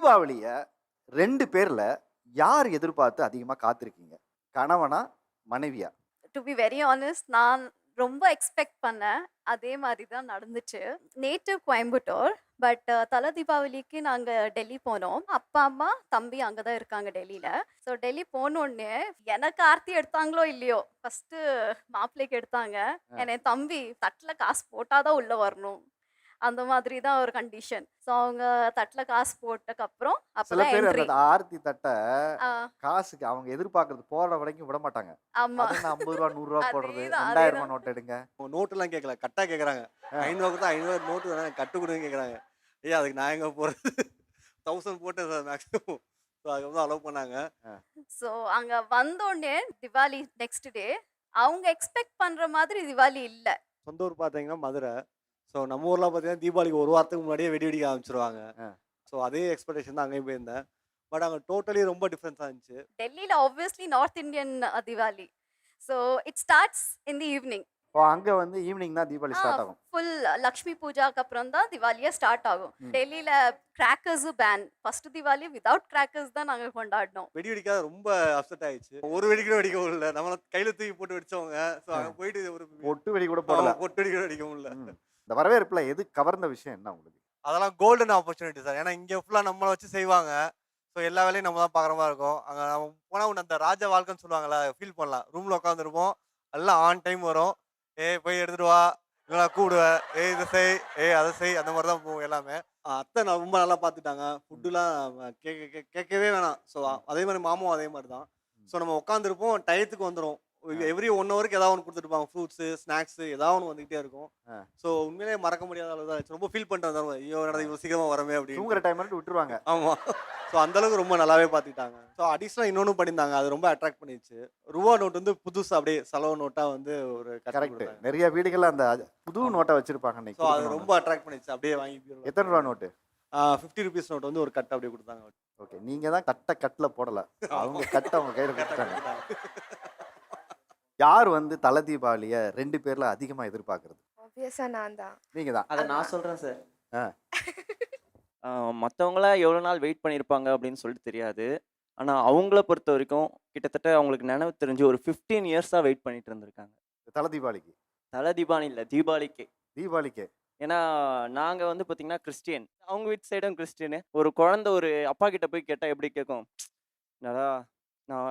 தீபாவளிய 2 பேர்ல யார் எதிர்பார்த்து அதிகமா காத்திருக்கீங்க? கணவனா? மனைவியா? டு பி வெரி ஆனஸ்ட் நான் ரொம்ப எக்ஸ்பெக்ட் பண்ணேன். அதே மாரி தான் நடந்துச்சு. நேட்டிவ் கோயம்புத்தூர். பட் தல தீபாவளிக்கு நாங்க டெல்லி போனோம். அப்பா, அம்மா, தம்பி அங்க தான் இருக்காங்க டெல்லில. ஸோ டெல்லி போனோனே எனக்கு ஆர்த்தி எடுத்தாங்களோ இல்லையோ, ஃபர்ஸ்ட்டு மாப்பிள்ளைக்கு எடுத்தாங்க. அ. என் தம்பி தட்ல காசு போட்டா தான் உள்ள வரணும். அந்த மாதிரி தான் ஒரு கண்டிஷன். ஸோ அவங்க தட்ல காசு போட்டக்கப்புறம் சில அப்பதான் பேர் அந்த என்ட்ரி. ஆர்த்தி தட்ட ஆ காசுக்கு அவங்க எதிர்பார்க்கறது போடுற வரைக்கும் விட மாட்டாங்க. ஆமா. அது என்ன ரூ. 50 ரூ. 100 போடுறது, ரூ. அதேதான், 2000 அதேதான். நோட் எடுங்க. நோட்டுலாம் கேட்கல. கட்டா கேட்குறாங்க. அ. ரூ. 500 கொடுத்தா ரூ. 500 நோட்டு வேணா கட்டு குடுங்கன்னு கேட்குறாங்க. ஏய் அதுக்கு நான் எங்க போறது? 1000 போட்டேன் சார் மேக்ஸிமம். ஸோ அதுக்கப்புறம் அலோவ் பண்ணாங்க. அ. ஸோ அங்க வந்தோனே திவாலி நெக்ஸ்ட் டே அவங்க எக்ஸ்பெக்ட் பண்ற மாதிரி திவாலி இல்ல. சொந்த ஊர் பார்த்தீங்கன்னா மதுரை. ஸோ நம்ம ஊர்லாம் பார்த்தீங்கன்னா தீபாவளிக்கு 1 வாரத்துக்கு முன்னாடியே வெடி வெடிக்க ஆரம்பிச்சுருவாங்க. அ. ஸோ அதே எக்ஸ்பெக்டேஷன் தான் அங்கேயும் போயிருந்தேன். பட் அங்க டோட்டலி ரொம்ப டிஃப்ரென்ஸா இருந்துச்சு. டெல்லில obviously north Indian Diwali. So it starts in the evening. Oh! அங்க வந்து ஈவ்னிங் தான் தீபாவளி ஆ ஸ்டார்ட் ஆகும். ஃபுல் லக்ஷ்மி பூஜாக்கு அப்புறம் தான் திவாலியே ஸ்டார்ட் ஆகும். ம். டெல்லில கிராக்கர்ஸும் ban. First Diwali without crackers தான் நாங்க கொண்டாடினோம். வெடி வெடிக்காத ரொம்ப அப்செட் ஆயிடுச்சு. ஒரு வெடி கூட வெடிக்க முடியல. நம்மள கையில தூக்கி போட்டு வெடிச்சவங்க. ஸோ அங்க போயிட்டு ஒரு பொட்டு வெடி கூட போடல. பொட்டு வெடி கூட வெடிக்க முடியல. ம். இந்த வரவேற்புல எது கவர்ந்த விஷயம் என்ன உங்களுக்கு? அதெல்லாம் கோல்டன் ஆப்பர்ச்சுனிட்டி சார். ஏன்னா இங்க ஃபுல்லா நம்மள வச்சு செய்வாங்க. ஸோ எல்லா வேலையும் நம்ம தான் பார்க்குற மாரி இருக்கும். அங்க நம்ம போனா ஒண்ணு அந்த ராஜ வாழ்க்கைன்னு சொல்லுவாங்கல்ல, ஃபீல் பண்ணலாம். ரூம்ல உட்காந்துருப்போம். எல்லாம் ஆன் டைம் வரும். "ஏய் போய் எடுத்துட்டு வா." இல்லனா கூப்பிடுவேன். "ஏய் இத செய், ஏய் அத செய்." அந்த மாரி தான் போகும் எல்லாமே. அத்தை நான் ரொம்ப நல்லா பார்த்துட்டாங்க. ஃபுட்டுலாம் கேட்கவே வேணாம். ஸோ அதே மாரி மாமாவும் அதே மாரி தான். ஸோ நம்ம உட்காந்துருப்போம். டயத்துக்கு வந்துரும். எவ்ரி 1 ஹவருக்கு ஏதாவது ஒண்ணு குடுத்துட்டு இருப்பாங்க. ஃப்ரூட்ஸு, ஸ்நாக்ஸு ஏதாவது ஒண்ணு வந்துகிட்டே இருக்கும். அ. ஸோ உண்மையிலேயே மறக்க முடியாத அளவு தான் இருந்துச்சு. ரொம்ப ஃபீல் பண்ணிட்டு வந்தோம். ஐயோ! என்னடா இவ்வளோ சீக்கிரமா வரோமே அப்படின்னு. தூங்குற டைம் மட்டும் விட்டுருவாங்க. ஆமா. ஸோ அந்த அளவுக்கு ரொம்ப நல்லாவே பார்த்துக்கிட்டாங்க. ஸோ அடிஷனலா இன்னொன்னும் பண்ணியிருந்தாங்க. அது ரொம்ப அட்ராக்ட் பண்ணிருச்சு. ரூவா நோட் வந்து புதுசா அப்படியே செலவு நோட்டா வந்து ஒரு கட்டி கரெக்ட். குடுத்தாங்க. நெறைய வீடுகள்ல அந்த புது ஆமா. நோட்ட வச்சிருப்பாங்க ஸோ இன்னைக்கு அது குடுக்கணும்னு. ரொம்ப அட்ராக்ட் பண்ணிருச்சு. அப்படியே வாங்கி பீரோல எத்தன ரூவா நோட்டு? 50 ரூபீஸ் நோட் வந்து ஒரு கட்டு அப்படியே குடுத்தாங்க. ஓகே. நீங்க தான் கட்ல போடல. அவங்க கட்ட அவங்க கையில கரெக்ட்டா குடுத்துட்டாங்க. குடுத்துட்டாங்க. யார் வந்து தல தீபாவளிய 2 பேர்ல அதிகமா எதிர்பார்க்கிறது? ஆப்வியஸா நான் தான். நீங்க தான். அத நான் சொல்றேன் சார். ஆ. மத்தவங்கலாம் எவ்வளோ நாள் வெயிட் பண்ணியிருப்பாங்க அப்படின்னு சொல்லிட்டு தெரியாது. ஆனா அவங்கள பொறுத்தவரைக்கும் கிட்டத்தட்ட அவங்களுக்கு நினைவு தெரிஞ்சு ஒரு 15 இயர்ஸா வெயிட் பண்ணிட்டு இருந்திருக்காங்க. தல தீபாவளிக்கு. தல தீபாவளி இல்ல, தீபாவளிக்கே. தீபாவளிக்கே. ஏன்னா நாங்க வந்து பார்த்தீங்கன்னா கிறிஸ்டியன். அவங்க வீட்டு சைடும் கிறிஸ்டியனு. ஒரு குழந்தை ஒரு அப்பா கிட்ட போய் கேட்டா எப்படி கேட்கும்? "டாடா"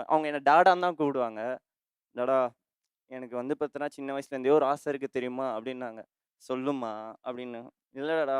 அவங்க என்ன டாடான்னு தான் கூப்பிடுவாங்க. "டாடா எனக்கு வந்து பார்த்தீன்னா சின்ன வயசுலேருந்தே ஒரு ஆசை இருக்கு தெரியுமா?" அப்படின்னாங்க. "சொல்லுமா" அப்படின்னு. "இல்லடா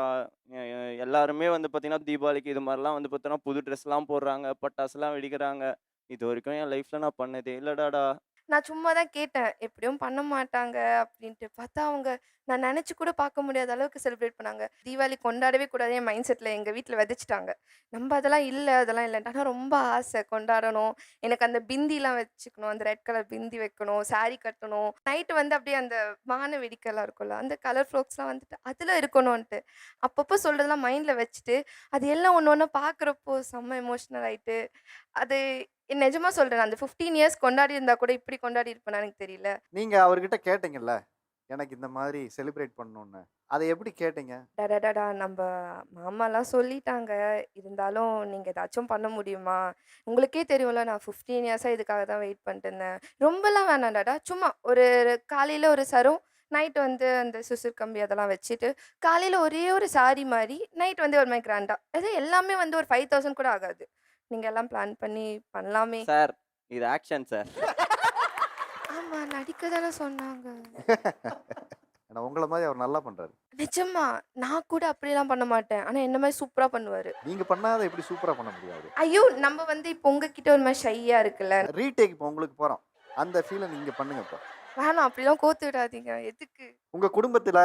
எல்லாருமே வந்து பார்த்தீங்கன்னா தீபாவளிக்கு இது மாரிலாம் வந்து பார்த்தோன்னா புது ட்ரெஸ்லாம் போடுறாங்க, பட்டாசுலாம் வெடிக்கிறாங்க. இதுவரைக்கும் என் லைஃப்ல நான் பண்ணதே இல்லடாடா." நான் சும்மா தான் கேட்டேன். எப்படியும் பண்ண மாட்டாங்க அப்படின்ட்டு. பார்த்தா அவங்க நான் நெனச்சு கூட பார்க்க முடியாத அளவுக்கு செலிப்ரேட் பண்ணாங்க. தீபாவளி கொண்டாடவே கூடாது என் மைண்ட் செட்ல எங்க வீட்ல விதைச்சுட்டாங்க. நம்ம அதெல்லாம் இல்ல, அதெல்லாம் இல்லன்ட்டு. ஆனா ரொம்ப ஆசை கொண்டாடணும். எனக்கு அந்த பிந்திலாம் வச்சுக்கணும். அந்த ரெட் கலர் பிந்தி வைக்கணும். சாரி கட்டணும். நைட்டு வந்து அப்படியே அந்த வான வேடிக்கைலாம் இருக்கும்ல, அந்த கலர் ஃப்ளோக்ஸ்லாம் வந்துட்டு அதில இருக்கணுன்ட்டு. அப்பப்போ சொல்றதெல்லாம் மைண்ட்ல வச்சுட்டு, அது எல்லாம் ஒண்ணு ஒண்ணா பார்க்குறப்போ செம்ம எமோஷனல் ஆயிட்டு, அது நிஜமா சொல்றேன். அந்த 15 இயர்ஸ் கொண்டாடி இருந்தா கூட இப்படி கொண்டாடி இருப்பேனான்னு எனக்கு தெரியல. நீங்க அவர்கிட்ட கேட்டீங்கல்ல, எனக்கு இந்த மாதிரி செலிப்ரேட் பண்ணணும்னு. அத எப்படி கேட்டீங்க? டடடடா! நம்ப மாமாலாம் சொல்லிட்டாங்க. இருந்தாலும் நீங்க ஏதாச்சும் பண்ண முடியுமா? உங்களுக்கே தெரியும்ல நான் 15 இயர்ஸா இதுக்காக தான் வெயிட் பண்ணிட்டு இருந்தேன். ரொம்பலாம் வேணாம் டாடா. சும்மா ஒரு காலையில ஒரு சரம், நைட் வந்து அந்த சுசுர் கம்பி அதெல்லாம் வச்சுட்டு, காலையில ஒரே ஒரு சாரி மாரி, நைட் வந்து ஒரு மாரி கிராண்டா. அது எல்லாமே வந்து ஒரு 5000 கூட ஆகாது. நீங்க எல்லாம் பிளான் பண்ணி பண்ணலாமே. சார் இது ஆக்ஷன் சார். ஆமா நடிக்க தானே சொன்னாங்க. ஏன்னா உங்கள மாரி அவர் நல்லா பண்றாரு. நிஜமா. நான் கூட அப்படிலாம் பண்ண மாட்டேன். ஆனா என்ன மாரி சூப்பரா பண்ணுவாரு. நீங்க பண்ணாத எப்படி சூப்பரா பண்ண முடியாது? ஐயோ! நம்ம வந்து இப்போ உங்ககிட்ட ஒரு மாரி ஷையா இருக்குல்ல. ரீடேக் இப்போ உங்களுக்கு போறோம். அந்த ஃபீல நீங்க பண்ணுங்க இப்ப. வேணாம் அப்படிலாம் கோத்து விடாதீங்க. எதுக்கு? உங்க குடும்பத்துல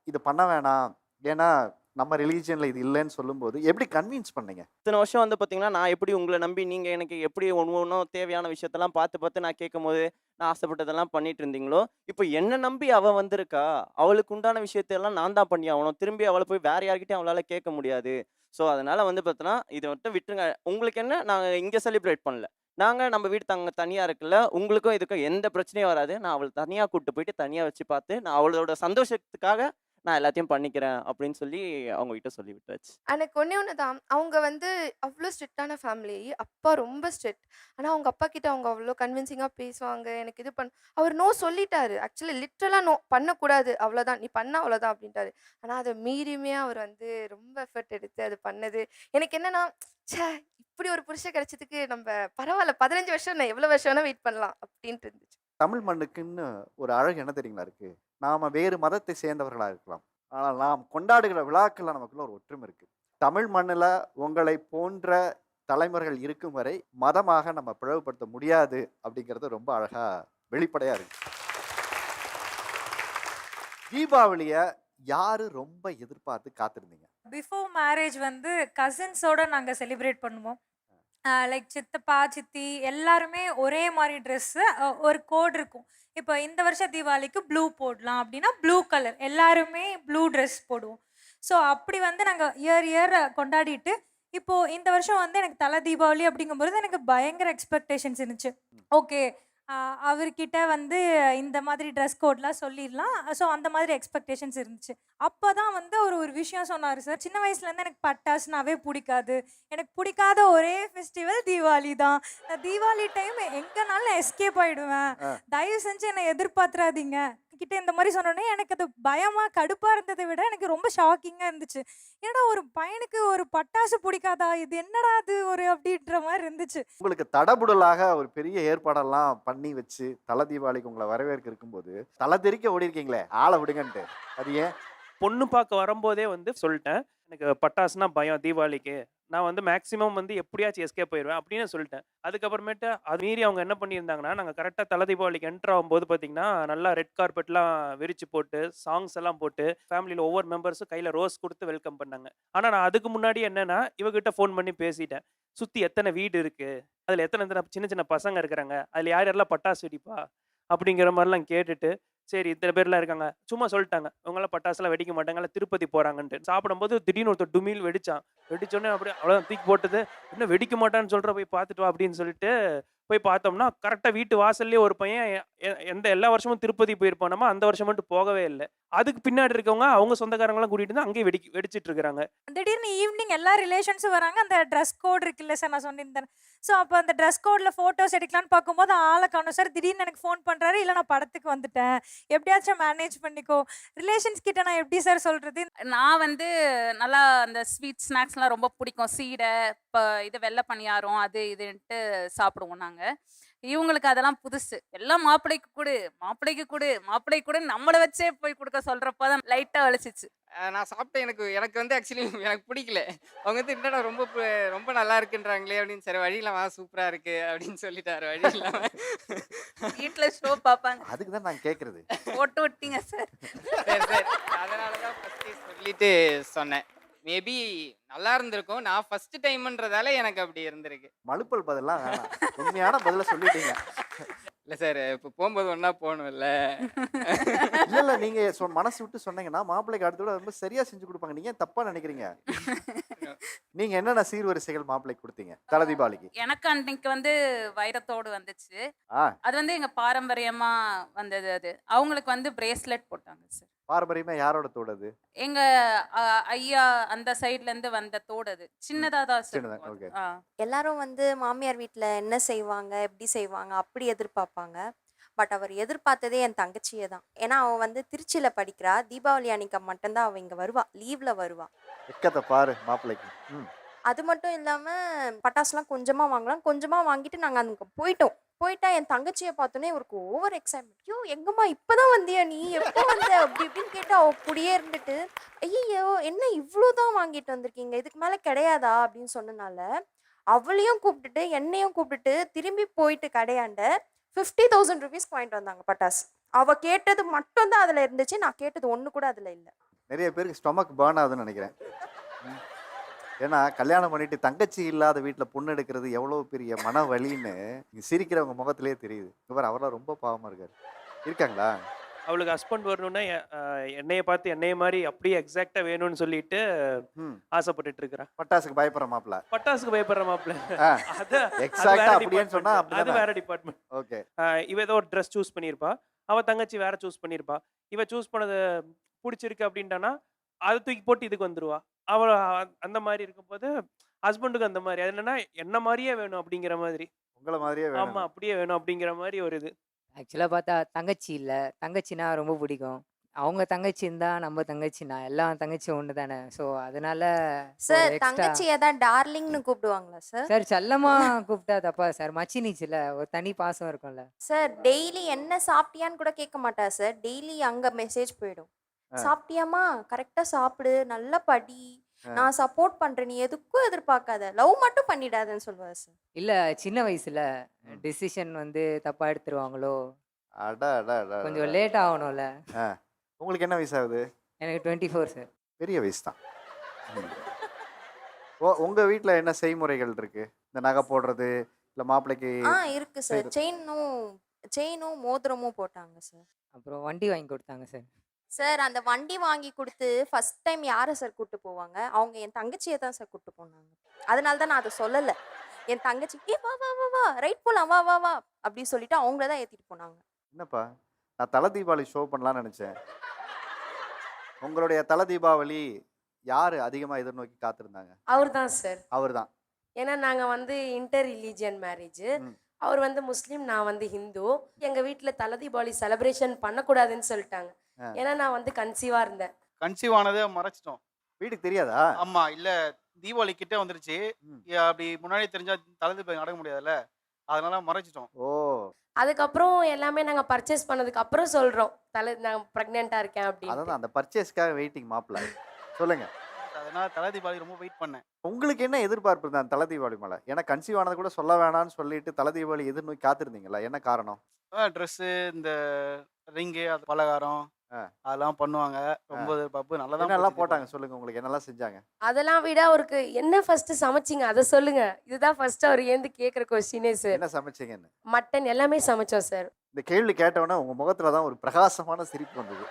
இது பண்ண வேணாம். ஏன்னா நம்ம ரிலிஜியன்ல இது இல்லன்னு சொல்லும்போது எப்படி கன்வின்ஸ் பண்ணீங்க? இத்தன வருஷம் வந்து பார்த்தீங்கன்னா, நான் எப்படி உங்கள நம்பி நீங்க எனக்கு எப்படி ஒவ்வொன்னும் தேவையான விஷயத்தெல்லாம் பார்த்து நான் கேட்கும்போது, நான் ஆசைப்பட்டதெல்லாம் பண்ணிட்டு இருந்தீங்களோ, இப்போ என்ன நம்பி அவ வந்திருக்கா. அவளுக்கு உண்டான விஷயத்தையெல்லாம் நான் தான் பண்ணியாகணும். திரும்பி அவள போய் வேற யார்கிட்டயும் அவளால கேட்க முடியாது. ஸோ, அதனால வந்து பார்த்தோன்னா, இத மட்டும் விட்டுருங்க. உங்களுக்கு என்ன நாங்க இங்க செலிப்ரேட் பண்ணல. நாங்க நம்ம வீடு தனியா இருக்குல்ல. உங்களுக்கும் இதுக்கும் எந்த பிரச்சனையும் வராது. நான் அவள தனியா கூட்டு போயிட்டு, தனியா வச்சு பார்த்து, நான் அவளோட சந்தோஷத்துக்காக நான் எல்லாத்தையும் பண்ணிக்கிறேன் அப்படின்னு சொல்லி அவங்க கிட்ட சொல்லி விட்டாச்சு. எனக்கு ஒண்ணே ஒண்ணு தான். அவங்க வந்து அவ்ளோ ஸ்ட்ரிக்ட்டான ஃபேமிலி. அப்பா ரொம்ப ஸ்ட்ரிக்ட். ஆனா அவங்க அப்பா கிட்ட அவங்க அவ்ளோ கன்வின்சிங்கா பேசுவாங்க. எனக்கு இது அவர் நோ சொல்லிட்டாரு. ஆக்சுவலி லிட்டரலா நோ பண்ணக்கூடாது. அவ்வளோதான். நீ பண்ணா அவ்வளோதான் அப்படின்ட்டாரு. ஆனா அத மீறியுமே அவர் வந்து ரொம்ப எஃபர்ட் எடுத்து அது பண்ணது. எனக்கு என்னன்னா, ச்சே! இப்படி ஒரு புருஷன் கிடைச்சதுக்கு நம்ப பரவால்ல 15 வருஷம் நான் எவ்வளோ வருஷம் வேணா வெயிட் பண்ணலாம் அப்படின்ட்டு இருந்துச்சு. தமிழ் மண்ணுக்குன்னு ஒரு அழகு என்ன தெரியுங்களா இருக்கு? நாம வேறு மதத்தை சேர்ந்தவர்களா இருக்கலாம். ஆனால் நாம் கொண்டாடுகிற விழாக்கள்ல நமக்குள்ள ஒரு ஒற்றுமை இருக்கு. தமிழ் மண்ணுல உங்களை போன்ற தலைமுறைகள் இருக்கும் வரை மதமாக நம்ம பிளவுபடுத்த முடியாது அப்படிங்கிறது ரொம்ப அழகா வெளிப்படையா இருக்கு. தீபாவளிய யாரு ரொம்ப எதிர்பார்த்து காத்திருந்தீங்க? பிஃபோர் மேரேஜ் வந்து கசின்ஸோட நாங்கள் செலிப்ரேட் பண்ணுவோம். லைக் சித்தப்பா சித்தி எல்லாருமே ஒரே மாதிரி ட்ரெஸ்ஸு, ஒரு கோட் இருக்கும். இப்போ இந்த வருஷம் தீபாவளிக்கு ப்ளூ போடலாம் அப்படின்னா ப்ளூ கலர் எல்லாருமே ப்ளூ ட்ரெஸ் போடுவோம். ஸோ அப்படி வந்து நாங்கள் இயர் கொண்டாடிட்டு இப்போது இந்த வருஷம் வந்து எனக்கு தலை தீபாவளி அப்படிங்கும்போது எனக்கு பயங்கர எக்ஸ்பெக்டேஷன்ஸ் இருந்துச்சு. ஓகே, அவர்கிட்ட வந்து இந்த மாதிரி ட்ரெஸ் கோட்லாம் சொல்லிடலாம். ஸோ அந்த மாதிரி எக்ஸ்பெக்டேஷன்ஸ் இருந்துச்சு. அப்போ தான் வந்து ஒரு விஷயம் சொன்னார் சார். சின்ன வயசுலேருந்து எனக்கு பட்டாசுனாவே பிடிக்காது. எனக்கு பிடிக்காத ஒரே ஃபெஸ்டிவல் தீபாவளி தான். நான் தீபாவளி டைம் எங்கேனாலும் எஸ்கேப் ஆகிடுவேன். தயவு செஞ்சு என்னை எதிர்பார்த்துறாதீங்க கிட்ட இந்த மாதிரி சொன்னோடனே எனக்கு அது பயமாக கடுப்பாக இருந்ததை விட எனக்கு ரொம்ப ஷாக்கிங்காக இருந்துச்சு. ஏன்னா ஒரு பையனுக்கு ஒரு பட்டாசு பிடிக்காதா, இது என்னடா அது ஒரு அப்படின்ற மாதிரி இருந்துச்சு. உங்களுக்கு தடபுடலாக ஒரு பெரிய ஏற்பாடெல்லாம் பண்ணி வச்சு தலை தீபாவளிக்கு உங்களை வரவேற்க இருக்கும்போது தலை தெறிக்க ஓடி இருக்கீங்களே, ஆளை விடுங்கன்ட்டு. அது ஏன்? பொண்ணு பார்க்க வரும்போதே வந்து சொல்லிட்டேன், எனக்கு பட்டாசுனா பயம் தீபாவளிக்கு. நான் வந்து மேக்ஸிமம் வந்து எப்படியாச்சும் எஸ்கேப் போயிடுவேன் அப்படின்னு சொல்லிட்டேன். அதுக்கப்புறமேட்டு அது மீறி அவங்க என்ன பண்ணியிருந்தாங்கன்னா, நாங்கள் கரெக்டாக தலை தீபாவளிக்கு என்ட்ரு ஆகும்போது பார்த்தீங்கன்னா, நல்லா ரெட் கார்பெட்லாம் விரிச்சு போட்டு, சாங்ஸ் எல்லாம் போட்டு, ஃபேமிலியில் ஒவ்வொரு மெம்பர்ஸும் கையில் ரோஸ் கொடுத்து வெல்கம் பண்ணாங்க. ஆனால் நான் அதுக்கு முன்னாடி என்னன்னா, இவகிட்ட ஃபோன் பண்ணி பேசிட்டேன். சுற்றி எத்தனை வீடு இருக்குது, அதில் எத்தனை சின்ன சின்ன பசங்க இருக்கிறாங்க, அதில் யார் யாரெல்லாம் பட்டாசு வெடிப்பா அப்படிங்கிற மாதிரிலாம் கேட்டுட்டு, சரி இத்தனை பேர்லாம் இருக்காங்க, சும்மா சொல்லிட்டாங்க இவங்கெல்லாம் பட்டாசுலாம் வெடிக்க மாட்டாங்கல்ல, திருப்பதி போகிறாங்கன்ட்டு. சாப்பிடும்போது திடீர்னு ஒருத்தர் டுமில் வெடிச்சான். வெடிச்சோடனே அப்படியே அவ்வளோதான் தூக்கி போட்டது. இன்னும் வெடிக்க மாட்டான்னு சொல்கிற, போய் பார்த்துட்டு வா அப்படின்னு சொல்லிட்டு போய் பார்த்தோம்னா, கரெக்டாக வீட்டு வாசல்லே ஒரு பையன் எல்லா வருஷமும் திருப்பதி போயிருப்பானமா, அந்த வருஷம் மட்டும் போகவே இல்லை. அதுக்கு பின்னாடி இருக்கவங்க அவங்க சொந்தக்காரங்களாம் கூட்டிகிட்டு வந்து அங்கேயே வெடிச்சிட்டு இருக்கிறாங்க. திடீர்னு ஈவினிங் எல்லா ரிலேஷன்ஸும் வராங்க. அந்த ட்ரெஸ் கோட் இருக்குல்ல சார், நான் சொல்லியிருந்தேன். ஸோ அப்போ அந்த ட்ரெஸ் கோடில் ஃபோட்டோஸ் எடுக்கலான்னு பார்க்கும்போது ஆளை காணோம் சார். திடீர்னு எனக்கு ஃபோன் பண்ணுறாரு, இல்லை நான் படத்துக்கு வந்துட்டேன், எப்படியாச்சும் மேனேஜ் பண்ணிக்கோ. ரிலேஷன்ஸ் கிட்ட நான் எப்படி சார் சொல்கிறது? நான் வந்து நல்லா அந்த ஸ்வீட் ஸ்நாக்ஸ்லாம் ரொம்ப பிடிக்கும். சீடை, இப்போ இது வெள்ளை பணியாரம், அது இதுன்ட்டு சாப்பிடுவோம் நாங்கள். இவங்களுக்கு அதெல்லாம் புதுசு. எல்லாம் மாப்பிள்ளைக்கு கொடு, மாப்பிள்ளைக்கு கொடு, மாப்பிள்ளைக்கு கொடு, நம்மளை வச்சே போய் கொடுக்க சொல்கிறப்ப தான் லைட்டாக வலிச்சிச்சு. நான் சாப்பிட்டேன். எனக்கு வந்து ஆக்சுவலி எனக்கு பிடிக்கல. அவங்க வந்து என்னடா ரொம்ப நல்லா இருக்குன்றாங்களே அப்படின்னு. சரி வழி இல்லாம சூப்பராக இருக்கு அப்படின்னு சொல்லிட்டாரு. வழி இல்லாமல் வீட்டில் ஷோ பார்ப்பாங்க, அதுக்கு தான் நான் கேட்குறது. போட்டு விட்டீங்க சார். சரி சரி அதனால தான் ஃபஸ்ட்டு சொல்லிட்டு சொன்னேன். மேபி நல்லா இருந்திருக்கும். நான் ஃபர்ஸ்ட் டைம்ன்றதால எனக்கு அப்படி இருந்திருக்கு. மழுப்பல் பதிலாம் வேணாம், உண்மையான பதில சொல்லிட்டீங்க. இல்லை சார், இப்போ போகும்போது ஒன்றா போகணும்ல. இல்ல இல்ல, நீங்க மனசு விட்டு சொன்னீங்கன்னா மாப்பிள்ளைக்கு அடுத்த விட ரொம்ப சரியா செஞ்சு கொடுப்பாங்க. நீங்க ஏன் தப்பா நினைக்கிறீங்க? நீங்க என்னென்ன சீர்வரிசைகள் மாப்பிள்ளைக்கு கொடுத்தீங்க தலை தீபாவளிக்கு? எனக்கு அன்னைக்கு வந்து வைரத்தோடு வந்துச்சு. ஆ, அது வந்து எங்க பாரம்பரியமா வந்தது. அது அவங்களுக்கு வந்து பிரேஸ்லெட் போட்டாங்க சார். பாரம்பரியமா யாரோட தோடுது? எங்க ஐயா அந்த சைட்ல இருந்து வந்த தோடு. அது சின்னதா தான் சார் சின்னதா, இருக்கும் okay. அது. எல்லாரும் வந்து மாமியார் வீட்டில் என்ன செய்வாங்க, எப்படி செய்வாங்க அப்படி எதிர்பார்ப்பாங்க. பட் அவர் எதிர்பார்த்ததே என் தங்கச்சியை தான். ஏன்னா அவள் வந்து திருச்சியில் படிக்கிறா. தீபாவளி அன்னைக்கு மட்டும்தான் அவள் இங்கே வருவா, லீவில் வருவா. எக்கத்தை பாரு மாப்பிள்ளைக்கு. அது மட்டும் இல்லாமல் பட்டாசுலாம் கொஞ்சமாக வாங்கலாம். கொஞ்சமாக வாங்கிட்டு நாங்கள் அங்கே போயிட்டா என் தங்கச்சியை பார்த்தோன்னே இவருக்கு ஓவர் எக்ஸைட்மெண்ட். ஐயோ எங்கம்மா இப்போதான் வந்தியா, நீ எப்போ வந்த அப்படி இப்படின்னு கேட்டு அவள் கூடயே இருந்துட்டு, ஐயோ என்ன இவ்வளோ தான் வாங்கிட்டு வந்திருக்கீங்க, இதுக்கு மேலே கிடையாதா அப்படின்னு சொன்னனால அவளையும் கூப்பிட்டுட்டு என்னையும் கூப்பிட்டுட்டு திரும்பி போயிட்டு கடையாண்ட 50,000 ருபீஸ் வாங்கிட்டு வந்தாங்க பட்டாசு. அவள் கேட்டது மட்டும்தான் அதில் இருந்துச்சு, நான் கேட்டது ஒன்று கூட அதில் இல்லை. நிறைய பேருக்கு ஸ்டொமக் பர்ன் ஆகுதுன்னு நினைக்கிறேன். ஏன்னா கல்யாணம் பண்ணிட்டு தங்கச்சி இல்லாத வீட்டில் பொண்ணு எடுக்கிறது எவ்வளோ பெரிய மன வலின்னு சிரிக்கிறவங்க முகத்திலே தெரியுது. இவர் அவரெல்லாம் ரொம்ப பாவமாக இருக்காங்களா? அவளுக்கு ஹஸ்பண்ட் வரணும்னா என்னைய பார்த்து என்னைய மாதிரி அப்படியே எக்ஸாக்டா வேணும்னு சொல்லிட்டு ஆசைப்பட்டுட்டு இருக்கிறா. பட்டாசுக்கு பயப்படுற மாப்பிள்ள, பட்டாசுக்கு பயப்படுற மாப்பிள்ள, எக்ஸாக்ட்டா அப்படியே சொன்னா அது வேற டிபார்ட்மெண்ட். ஓகே. இவ ஏதோ ஒரு ட்ரெஸ் சூஸ் பண்ணியிருப்பா, அவ தங்கச்சி வேற சூஸ் பண்ணியிருப்பா. இவ சூஸ் பண்ணது பிடிச்சிருக்கு அப்படின்ட்டானா அதை தூக்கி போட்டு இதுக்கு வந்துருவா. அவ அந்த மாதிரி இருக்கும்போது ஹஸ்பண்டுக்கு அந்த மாதிரி. அது என்னன்னா என்ன மாதிரியே வேணும் அப்படிங்கிற மாதிரி. உங்கள மாதிரியே ஆமா, வேணும். அப்படியே வேணும் அப்படிங்கிற மாதிரி ஒரு இது. ஆக்சுவலா பார்த்தா தங்கச்சி இல்ல. தங்கச்சின்னா ரொம்ப பிடிக்கும். அவங்க தங்கச்சி இருந்தா நம்ம தங்கச்சினா எல்லா தங்கச்சியும் ஒண்ணு தானே. ஸோ அதனால ஒரு சார் எக்ஸ்ட்ரா தங்கச்சியை தான் டார்லிங்னு கூப்பிடுவாங்களா சார்? சார் செல்லமா கூப்பிட்டா தப்பா சார்? மச்சினிச்சுல ஒரு தனி பாசம் இருக்கும்ல. சார் டெய்லி என்ன சாப்பிட்டியான்னு கூட கேட்க மாட்டா சார். டெய்லி அங்க மெசேஜ் போயிடும். ஆ. சாப்பிட்டியாம்மா? கரெக்டா சாப்பிடு, நல்லா படி, ஆ. நான் சப்போர்ட் பண்றேன், நீ எதுக்கும் எதிர்பார்க்காத, லவ் மட்டும் பண்ணிடாதன்னு சொல்லுவாரு சார். இல்ல சின்ன வயசுல ம். டிசிஷன் வந்து தப்பா எடுத்துருவாங்களோ, அட அட அட அட. கொஞ்சம் லேட் ஆகணும்ல. உங்களுக்கு என்ன வயசாகுது? எனக்கு 24 சார். பெரிய வயசு தான். ம். உங்க வீட்ல என்ன செய்முறைகள் இருக்கு? இந்த நகை போடுறது, இல்ல மாப்பிள்ளைக்கு இருக்கு சார். சரி. செயினும் மோதிரமும் போட்டாங்க சார். அப்புறம் வண்டி வாங்கி கொடுத்தாங்க சார். சார் அந்த வண்டி வாங்கி கொடுத்து ஃபர்ஸ்ட் டைம் யாரை சார் கூட்டு போவாங்க? அவங்க என் தங்கச்சியை தான் சார் கூட்டு போனாங்க. அதனால தான் நான் அதை சொல்லலை. என் தங்கச்சி வா வா வா வா ரைட் போலாம், வா வா வா அப்படின்னு சொல்லிட்டு அவங்கள தான் ஏத்திட்டு போனாங்க. என்னப்பா? நான் தல தீபாவளி ஷோ பண்ணலாம்னு நினைச்சேன். உங்களுடைய தல தீபாவளி யாரு அதிகமா எதிர்நோக்கி காத்திருந்தாங்க? அவர் தான் சார். அவர்தான். ஏன்னா நாங்கள் வந்து இன்டர் ரிலீஜியன் மேரேஜ். ம். அவர் வந்து முஸ்லீம், நான் வந்து ஹிந்து. எங்கள் வீட்டில் தலை தீபாவளி செலிப்ரேஷன் பண்ணக்கூடாதுன்னு சொல்லிட்டாங்க. ஆ. ஏன்னா நான் வந்து கன்சீவாக இருந்தேன். கன்சீவ் ஆனதை மறைச்சிட்டோம். வீட்டுக்கு தெரியாதா? ஆமா, இல்ல தீபாவளி கிட்ட வந்துருச்சு. ம். அப்படி முன்னாடி தெரிஞ்சா தலை தீபாவளி நடக்க முடியாதுல்ல, அதனால மறைச்சிட்டோம். ஓ, அதுக்கப்புறம் எல்லாமே நாங்கள் பர்ச்சேஸ் பண்ணதுக்கு அப்புறம் சொல்கிறோம் நான் ப்ரெக்னெண்ட்டாக இருக்கேன் அப்படின்னு. அதான் அந்த பர்ச்சேஸ்க்காக வெயிட்டிங் மாப்பிள்ள. சொல்லுங்க. அதனால தலை தீபாவளி ரொம்ப வெயிட் பண்ணேன். உங்களுக்கு என்ன எதிர்பார்ப்பு இருந்தா தல தீபாவளி மேல? ஏன்னா கன்சீவ் ஆனது கூட சொல்ல வேணாம்னு சொல்லிட்டு தல தீபாவளி எதிர்நோக்கி காத்திருந்தீங்களா? என்ன காரணம்? ட்ரெஸ்ஸு, இந்த ரிங்கு, அது பலகாரம், ஆ. அதெல்லாம் பண்ணுவாங்க. ரொம்ப பப்பு நல்லா தான் என்னெல்லாம் போட்டாங்க சொல்லுங்க. உங்களுக்கு என்னெல்லாம் செஞ்சாங்க? அதெல்லாம் விட அவருக்கு என்ன ஃபர்ஸ்ட் சமைச்சிங்க அதை சொல்லுங்க. இதுதான் ஃபர்ஸ்ட் அவர் ஏந்து கேட்குற கொஸ்டினே சார். என்ன சமைச்சீங்கன்னு? மட்டன் எல்லாமே சமைச்சோம் சார். இந்த கேள்வி கேட்டவொடனே உங்க முகத்துல தான் ஒரு பிரகாசமான சிரிப்பு வந்தது.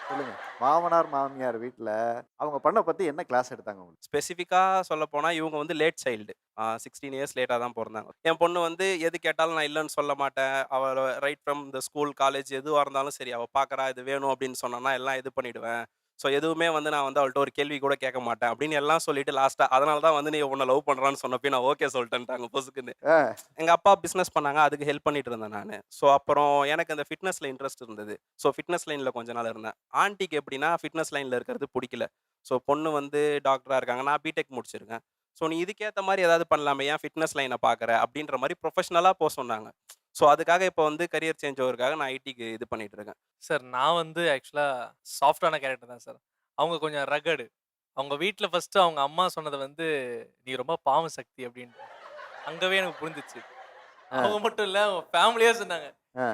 சொல்லுங்க. மாமனார் மாமியார் வீட்ல அவங்க பண்ண பத்தி என்ன கிளாஸ் எடுத்தாங்க உங்களுக்கு? ஸ்பெசிஃபிக்காக சொல்ல போனால் இவங்க வந்து லேட் சைல்டு. 16 இயர்ஸ் லேட்டாக தான் பிறந்தாங்க. என் பொண்ணு வந்து எது கேட்டாலும் நான் இல்லைன்னு சொல்ல மாட்டேன். அவள் ரைட் ஃப்ரம் இந்த ஸ்கூல் காலேஜ் எதுவாக இருந்தாலும் சரி, அவள் பார்க்குறா இது வேணும் அப்படின்னு சொன்னான்னா எல்லாம் இது பண்ணிவிடுவேன். ஸோ எதுவுமே வந்து நான் வந்து அவள்கிட்ட ஒரு கேள்வி கூட கேட்க மாட்டேன் அப்படின்னு எல்லாம் சொல்லிட்டு லாஸ்ட்டாக அதனால தான் வந்து நீ உன்னை லவ் பண்ணுறான்னு சொன்னப்போ நான் ஓகே சொல்லிட்டேன்ட்டாங்க பொசுக்குன்னு. ஆ. எங்கள் அப்பா பிஸ்னஸ் பண்ணாங்க, அதுக்கு ஹெல்ப் பண்ணிட்டு இருந்தேன் நான். ஸோ அப்புறம் எனக்கு அந்த ஃபிட்னஸில் இன்ட்ரெஸ்ட் இருந்தது. ஸோ ஃபிட்னஸ் லைனில் கொஞ்ச நாள் இருந்தேன். ஆன்ட்டிக்கு எப்படின்னா ஃபிட்னஸ் லைனில் இருக்கிறது பிடிக்கல. ஸோ பொண்ணு வந்து டாக்டராக இருக்காங்க, நான் பிடெக் முடிச்சிருக்கேன். ஸோ நீ இதுக்கேற்ற மாதிரி ஏதாவது பண்ணலாமே, ஏன் ஃபிட்னஸ் லைனை பார்க்குற அப்படின்ற மாதிரி ப்ரொஃபஷனலாக போக சொன்னாங்க. ஸோ அதுக்காக இப்போ வந்து கரியர் சேஞ்ச் ஓவருக்காக நான் ஐடிக்கு இது பண்ணிட்டு இருக்கேன். சார் நான் வந்து ஆக்சுவலாக சாஃப்டான கேரக்டர் தான் சார். அவங்க கொஞ்சம் ரகடு. அவங்க வீட்டில் ஃபஸ்ட்டு அவங்க அம்மா சொன்னது வந்து நீ ரொம்ப பாவம் சக்தி அப்படின்ட்டு. அங்கவே எனக்கு புரிஞ்சிச்சு. அவங்க மட்டும் இல்லை, அவங்க ஃபேமிலியே சொன்னாங்க. ஆ.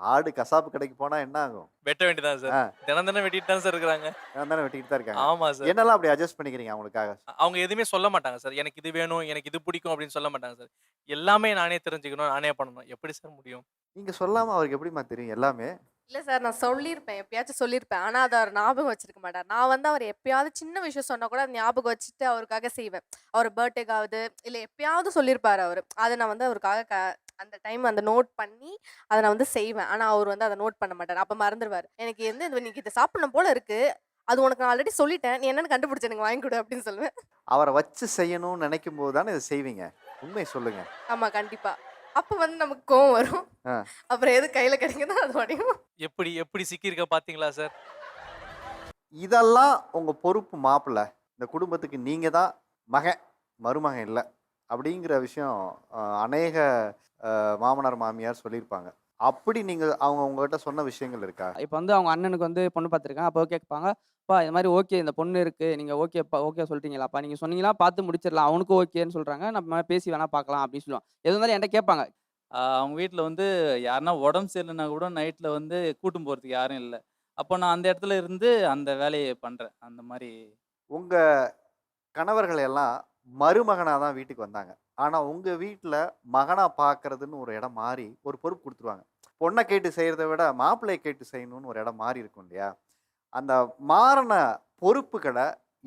ஆடு கசாப்பு கடைக்கு போனா என்ன ஆகும்? வெட்ட வேண்டியதான் சார். ஆ. தினம் தினம் வெட்டிட்டு தான் சார் இருக்கிறாங்க. நான் தானே வெட்டிட்டு தான் இருக்காங்க. ஆமாம் சார். என்னெல்லாம் அப்படி அட்ஜஸ்ட் பண்ணிக்கிறீங்க அவங்களுக்காக? அவங்க எதுவுமே சொல்ல மாட்டாங்க சார். எனக்கு இது வேணும், எனக்கு இது பிடிக்கும் அப்படின்னு சொல்ல மாட்டாங்க சார். எல்லாமே நானே தெரிஞ்சுக்கணும், நானே பண்ணணும். எப்படி சார் முடியும்? நீங்க சொல்லாம அவருக்கு எப்படிமா தெரியும் எல்லாமே? இல்லை சார், நான் சொல்லியிருப்பேன், எப்பயாச்சும் சொல்லியிருப்பேன். ஆனால் அதை அவர் ஞாபகம் வச்சிருக்க மாட்டார். நான் வந்து அவர் எப்பயாவது சின்ன விஷயம் சொன்னால் கூட அதை ஞாபகம் வச்சுட்டு அவருக்காக செய்வேன். அவர் பர்த்டேக்காவது இல்லை எப்பயாவது சொல்லியிருப்பார் அவர். அதை நான் வந்து அவருக்காக அந்த டைம் அந்த நோட் பண்ணி அதை நான் வந்து செய்வேன். ஆனால் அவர் வந்து அதை நோட் பண்ண மாட்டார். அப்போ மறந்துடுவார். எனக்கு வந்து இன்னைக்கு இதை சாப்பிடணும் போல இருக்கு, அது உனக்கு நான் ஆல்ரெடி சொல்லிட்டேன், நீ என்னன்னு கண்டுபிடிச்ச எனக்கு வாங்கி கொடு அப்படின்னு சொல்லுவேன். அவரை வச்சு செய்யணும்னு நினைக்கும் போது தானே இதை செய்வீங்க. உண்மை சொல்லுங்க. ஆமாம், கண்டிப்பாக. அப்போ வந்து நமக்கு கோவம் வரும். ஆ. அப்புறம் எது கையில் கிடைக்குதோ அது உடையும். எப்படி எப்படி சிக்கியிருக்க பார்த்தீங்களா சார்? இதெல்லாம் உங்க பொறுப்பு மாப்பிள்ள. இந்த குடும்பத்துக்கு நீங்க தான் மகன், மருமகன் இல்லை அப்படிங்கிற விஷயம் அநேக மாமனார் மாமியார் சொல்லியிருப்பாங்க. அப்படி நீங்க அவங்க உங்ககிட்ட சொன்ன விஷயங்கள் இருக்கா? இப்போ வந்து அவங்க அண்ணனுக்கு வந்து பொண்ணு பார்த்துருக்கேன். அப்போ கேட்பாங்க, அப்பா இது மாதிரி ஓகே இந்த பொண்ணு இருக்குது, நீங்கள் ஓகேப்பா ஓகே சொல்லிட்டீங்களாப்பா, நீங்கள் சொன்னீங்களா பார்த்து முடிச்சிடலாம், அவனுக்கும் ஓகேன்னு சொல்கிறாங்க, நம்ம பேசி வேணால் பார்க்கலாம் அப்படின்னு சொல்லுவாங்க. எது இருந்தாலும் என்கிட்ட கேட்பாங்க. அவங்க வீட்டில் வந்து யாருன்னா உடம்பு சரியில்லைன்னா கூட நைட்டில் வந்து கூட்டும் போகிறதுக்கு யாரும் இல்லை. அப்போ நான் அந்த இடத்துல இருந்து அந்த வேலையை பண்ணுறேன். அந்த மாதிரி உங்க கணவர்கள் எல்லாம் மருமகனாக தான் வீட்டுக்கு வந்தாங்க. ஆனால் உங்கள் வீட்டில் மகனாக பார்க்கறதுன்னு ஒரு இடம் மாறி ஒரு பொறுப்பு கொடுத்துருவாங்க. பொண்ணை கேட்டு செய்கிறத விட மாப்பிள்ளையை கேட்டு செய்யணும்னு ஒரு இடம் மாறி இருக்கும் இல்லையா? அந்த மாறின பொறுப்புகளை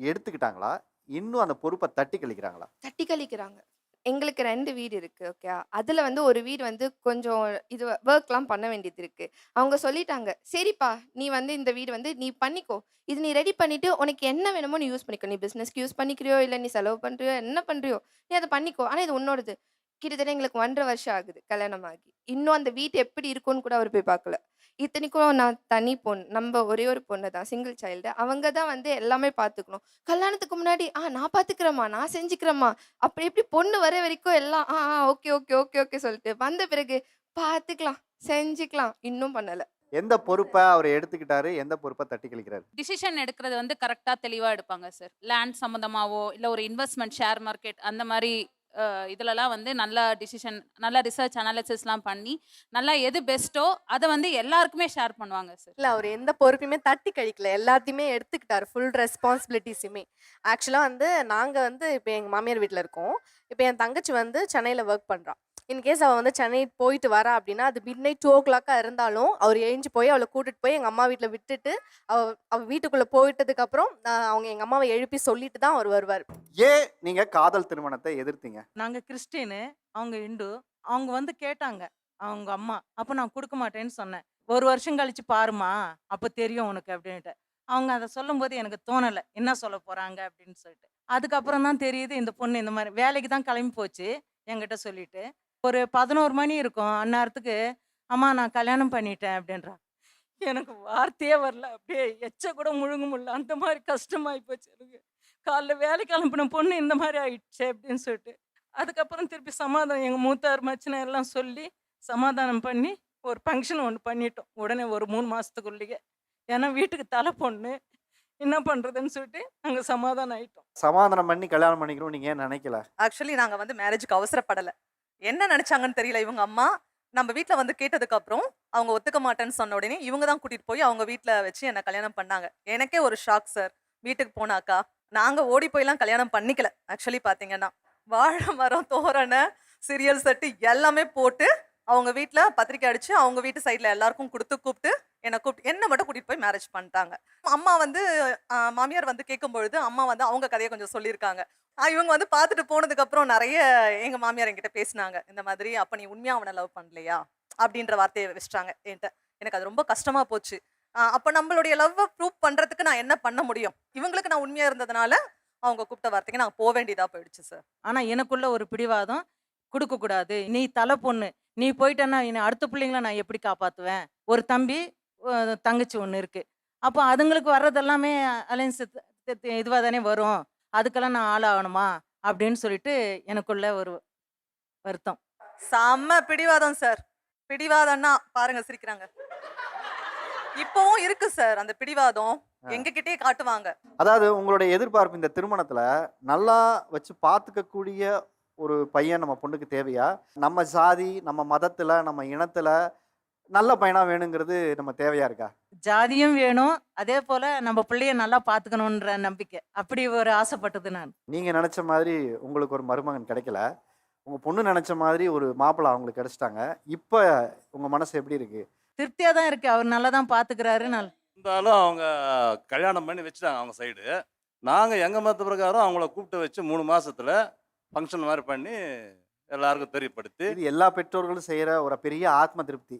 எடுத்துக்கிட்டாங்களா? இன்னும் அந்த பொறுப்பை தட்டி கழிக்கிறாங்களா? தட்டி கழிக்கிறாங்க. எங்களுக்கு 2 வீடு இருக்கு. ஓகே. அதுல வந்து ஒரு வீடு வந்து கொஞ்சம் இது ஒர்க்லாம் பண்ண வேண்டியது இருக்கு. அவங்க சொல்லிட்டாங்க, "சரிப்பா, நீ வந்து இந்த வீடு வந்து நீ பண்ணிக்கோ. இது நீ ரெடி பண்ணிட்டு உனக்கு என்ன வேணுமோ நீ யூஸ் பண்ணிக்கோ. நீ பிசினஸ்க்கு யூஸ் பண்ணிக்கிறியோ, இல்ல நீ செலவு பண்றியோ, என்ன பண்றியோ, நீ அத பண்ணிக்கோ. ஆனா இது உன்னோடது." கிட்டத்தட்ட எங்களுக்கு 1 1/2 வருஷம் ஆகுது கல்யாணம் ஆகி. இன்னும் அந்த வீடு எப்படி இருக்கும்னு கூட அவரு போய் பார்க்கல. இத்தனைக்கும் நான் தனி பொண்ணு. நம்ப ஒரே ஒரு பொண்ணு தான். Single child. அவங்க தான் வந்து எல்லாமே பார்த்துக்கணும். கல்யாணத்துக்கு முன்னாடி, நான் பார்த்துக்கிறேம்மா, நான் செஞ்சுக்கிறேம்மா." அப்படி இப்படி பொண்ணு வர வரைக்கும் எல்லாம் ஓகே, ஓகே, ஓகே, ஓகே சொல்லிட்டு, வந்த பிறகு பார்த்துக்கலாம், செஞ்சுக்கலாம். இன்னும் பண்ணல. எந்த பொறுப்ப அவர் எடுத்துக்கிட்டாரு? எந்த பொறுப்ப தட்டி கழிக்கிறாரு? டிசிஷன் எடுக்கிறது வந்து கரெக்டாக தெளிவாக எடுப்பாங்க சார். லேண்ட் சம்மந்தமாவோ இல்லை ஒரு இன்வெஸ்ட்மெண்ட் ஷேர் மார்க்கெட் அந்த மாதிரி இதுலலாம் வந்து நல்ல டிசிஷன், நல்ல ரிசர்ச் அனாலிசிஸ்லாம் பண்ணி நல்லா எது பெஸ்ட்டோ அதை வந்து எல்லாருக்குமே ஷேர் பண்ணுவாங்க சார். இல்ல அவர் எந்த பொறுப்பையுமே தட்டி கழிக்கல. எல்லாத்தையுமே எடுத்துக்கிட்டாரு. ஃபுல் ரெஸ்பான்சிபிலிட்டிஸுமே. ஆக்சுவலா வந்து நாங்க வந்து இப்போ எங்க மாமியார் வீட்ல இருக்கோம். இப்போ என் தங்கச்சி வந்து சென்னையில ஒர்க் பண்றா. இன்கேஸ் அவ வந்து சென்னை போயிட்டு வரா அப்படின்னா, அது மிட்நைட் 2:00 இருந்தாலும் அவர் எழுந்து போய் அவளை கூட்டிட்டு போய் எங்க அம்மா வீட்ல விட்டுட்டு, அவ அவ வீட்டுக்குள்ள போயிட்டதுக்கு அப்புறம் அவங்க எங்க அம்மாவை எழுப்பி சொல்லிட்டு தான் அவர் வருவார். ஏன் நீங்க காதல் திருமணத்தை எதிர்த்தீங்க? நாங்க கிறிஸ்டினு, அவங்க இந்து. அவங்க வந்து கேட்டாங்க அவங்க அம்மா. அப்போ நான் கொடுக்க மாட்டேன்னு சொன்னேன். 1 வருஷம் கழிச்சு பாருமா, அப்போ தெரியும் உனக்கு அப்படின்ட்டு. அவங்க அதை சொல்லும்போது எனக்கு தோணலை, என்ன சொல்ல போறாங்க அப்படின்னு சொல்லிட்டு. அதுக்கப்புறம் தான் தெரியுது இந்த பொண்ணு இந்த மாதிரி வேலைக்கு தான் கிளம்பி போச்சு என்கிட்ட சொல்லிட்டு. ஒரு 11 மணி இருக்கும் அந்நேரத்துக்கு, அம்மா நான் கல்யாணம் பண்ணிட்டேன் அப்படின்றா. எனக்கு வார்த்தையே வரல. அப்படியே எச்ச கூட முழுங்க முடியல. அந்த மாதிரி கஷ்டமாயி போச்சு எனக்கு. காலைல வேலைக்கு கிளம்பின பொண்ணு இந்த மாதிரி ஆயிடுச்சு அப்படின்னு சொல்லிட்டு. அதுக்கப்புறம் திருப்பி சமாதானம் எங்கள் மூத்தார் மச்சினை எல்லாம் சொல்லி சமாதானம் பண்ணி ஒரு ஃபங்க்ஷன் ஒன்று பண்ணிட்டோம். உடனே ஒரு 3 மாதத்துக்குள்ளேயே. ஏன்னா வீட்டுக்கு தலை பொண்ணு, என்ன பண்ணுறதுன்னு சொல்லிட்டு நாங்கள் சமாதானம் ஆயிட்டோம். சமாதானம் பண்ணி கல்யாணம் பண்ணிக்கணும் நீங்க ஏன் நினைக்கல? ஆக்சுவலி நாங்கள் வந்து மேரேஜுக்கு அவசரப்படலை. என்ன நினச்சாங்கன்னு தெரியல. இவங்க அம்மா நம்ம வீட்டில் வந்து கேட்டதுக்கப்புறம் அவங்க ஒத்துக்க மாட்டேன்னு சொன்ன உடனே இவங்க தான் கூட்டிகிட்டு போய் அவங்க வீட்டில் வச்சு என்னை கல்யாணம் பண்ணாங்க. எனக்கே ஒரு ஷாக் சார். வீட்டுக்கு போனாக்கா நாங்கள் ஓடி போயெல்லாம் கல்யாணம் பண்ணிக்கல. ஆக்சுவலி பார்த்தீங்கன்னா வாழை மரம், தோரணை, சீரியல் செட்டு எல்லாமே போட்டு அவங்க வீட்டில் பத்திரிக்கை அடித்து அவங்க வீட்டு சைடில் எல்லாருக்கும் கூப்பிட்டு என்னை மட்டும் கூட்டிகிட்டு போய் மேரேஜ் பண்ணிட்டாங்க. அம்மா வந்து மாமியார் வந்து கேட்கும்பொழுது அம்மா வந்து அவங்க கதையை கொஞ்சம் சொல்லியிருக்காங்க. இவங்க வந்து பார்த்துட்டு போனதுக்கப்புறம் நிறைய எங்கள் மாமியார் என்கிட்ட பேசினாங்க. இந்த மாதிரி, அப்போ நீ உண்மையாக அவனை லவ் பண்ணலையா அப்படின்ற வார்த்தையை வச்சுட்டாங்க என்கிட்ட. எனக்கு அது ரொம்ப கஷ்டமாக போச்சு. அப்போ நம்மளுடைய லவ்வை ப்ரூவ் பண்ணுறதுக்கு நான் என்ன பண்ண முடியும்? இவங்களுக்கு நான் உண்மையாக இருந்ததுனால அவங்க கூப்பிட்ட வார்த்தைக்கு நான் போக வேண்டியதாக போயிடுச்சு சார். ஆனால் எனக்குள்ள ஒரு பிடிவாதம், கொடுக்கக்கூடாது, நீ தலை பொண்ணு, நீ போயிட்டேன்னா அடுத்த பிள்ளைங்கள நான் எப்படி காப்பாற்றுவேன்? ஒரு தம்பி தங்கச்சி ஒன்று இருக்குது. அப்போ அதுங்களுக்கு வர்றதெல்லாமே அலைன்ஸ் இதுவாக தானே வரும். அதுக்கெல்லாம் நான் ஆளாகணுமா அப்படின்னு சொல்லிட்டு எனக்குள்ள ஒரு வருத்தம். செம்ம பிடிவாதம் சார். பிடிவாதம்னா பாருங்க சிரிக்கிறாங்க. இப்பவும் இருக்கு சார் அந்த பிடிவாதம். எங்ககிட்டயே காட்டுவாங்க. அதாவது உங்களுடைய எதிர்பார்ப்பு இந்த திருமணத்துல நல்லா வச்சு பார்த்துக்கக்கூடிய ஒரு பையன் நம்ம பொண்ணுக்கு தேவையா? நம்ம ஜாதி, நம்ம மதத்துல, நம்ம இனத்துல நல்ல பையனா வேணுங்கிறது நம்ம தேவையா இருக்கா? ஜாதியும் வேணும், அதே போல நம்ம பிள்ளைய நல்லா பார்த்துக்கணுன்ற நம்பிக்கை. அப்படி ஒரு ஆசைப்பட்டது நான். நீங்க நினைச்ச மாதிரி உங்களுக்கு ஒரு மருமகன் கிடைக்கல. உங்க பொண்ணு நினைச்ச மாதிரி ஒரு மாப்பிள்ளை அவங்களுக்கு கிடைச்சிட்டாங்க. இப்ப உங்க மனசு எப்படி இருக்கு? திருப்தியாக தான் இருக்கு. அவர் நல்லா தான் பார்த்துக்கிறாரு. இருந்தாலும் அவங்க கல்யாணம் பண்ணி வச்சுட்டாங்க அவங்க சைடு. நாங்கள் எங்கள் மத பிரகாரம் அவங்கள கூப்பிட்டு வச்சு 3 மாசத்துல ஃபங்க்ஷன் மாதிரி பண்ணி எல்லாருக்கும் தெரியப்படுத்தி. இது எல்லா பெற்றோர்களும் செய்யற ஒரு பெரிய ஆத்ம திருப்தி.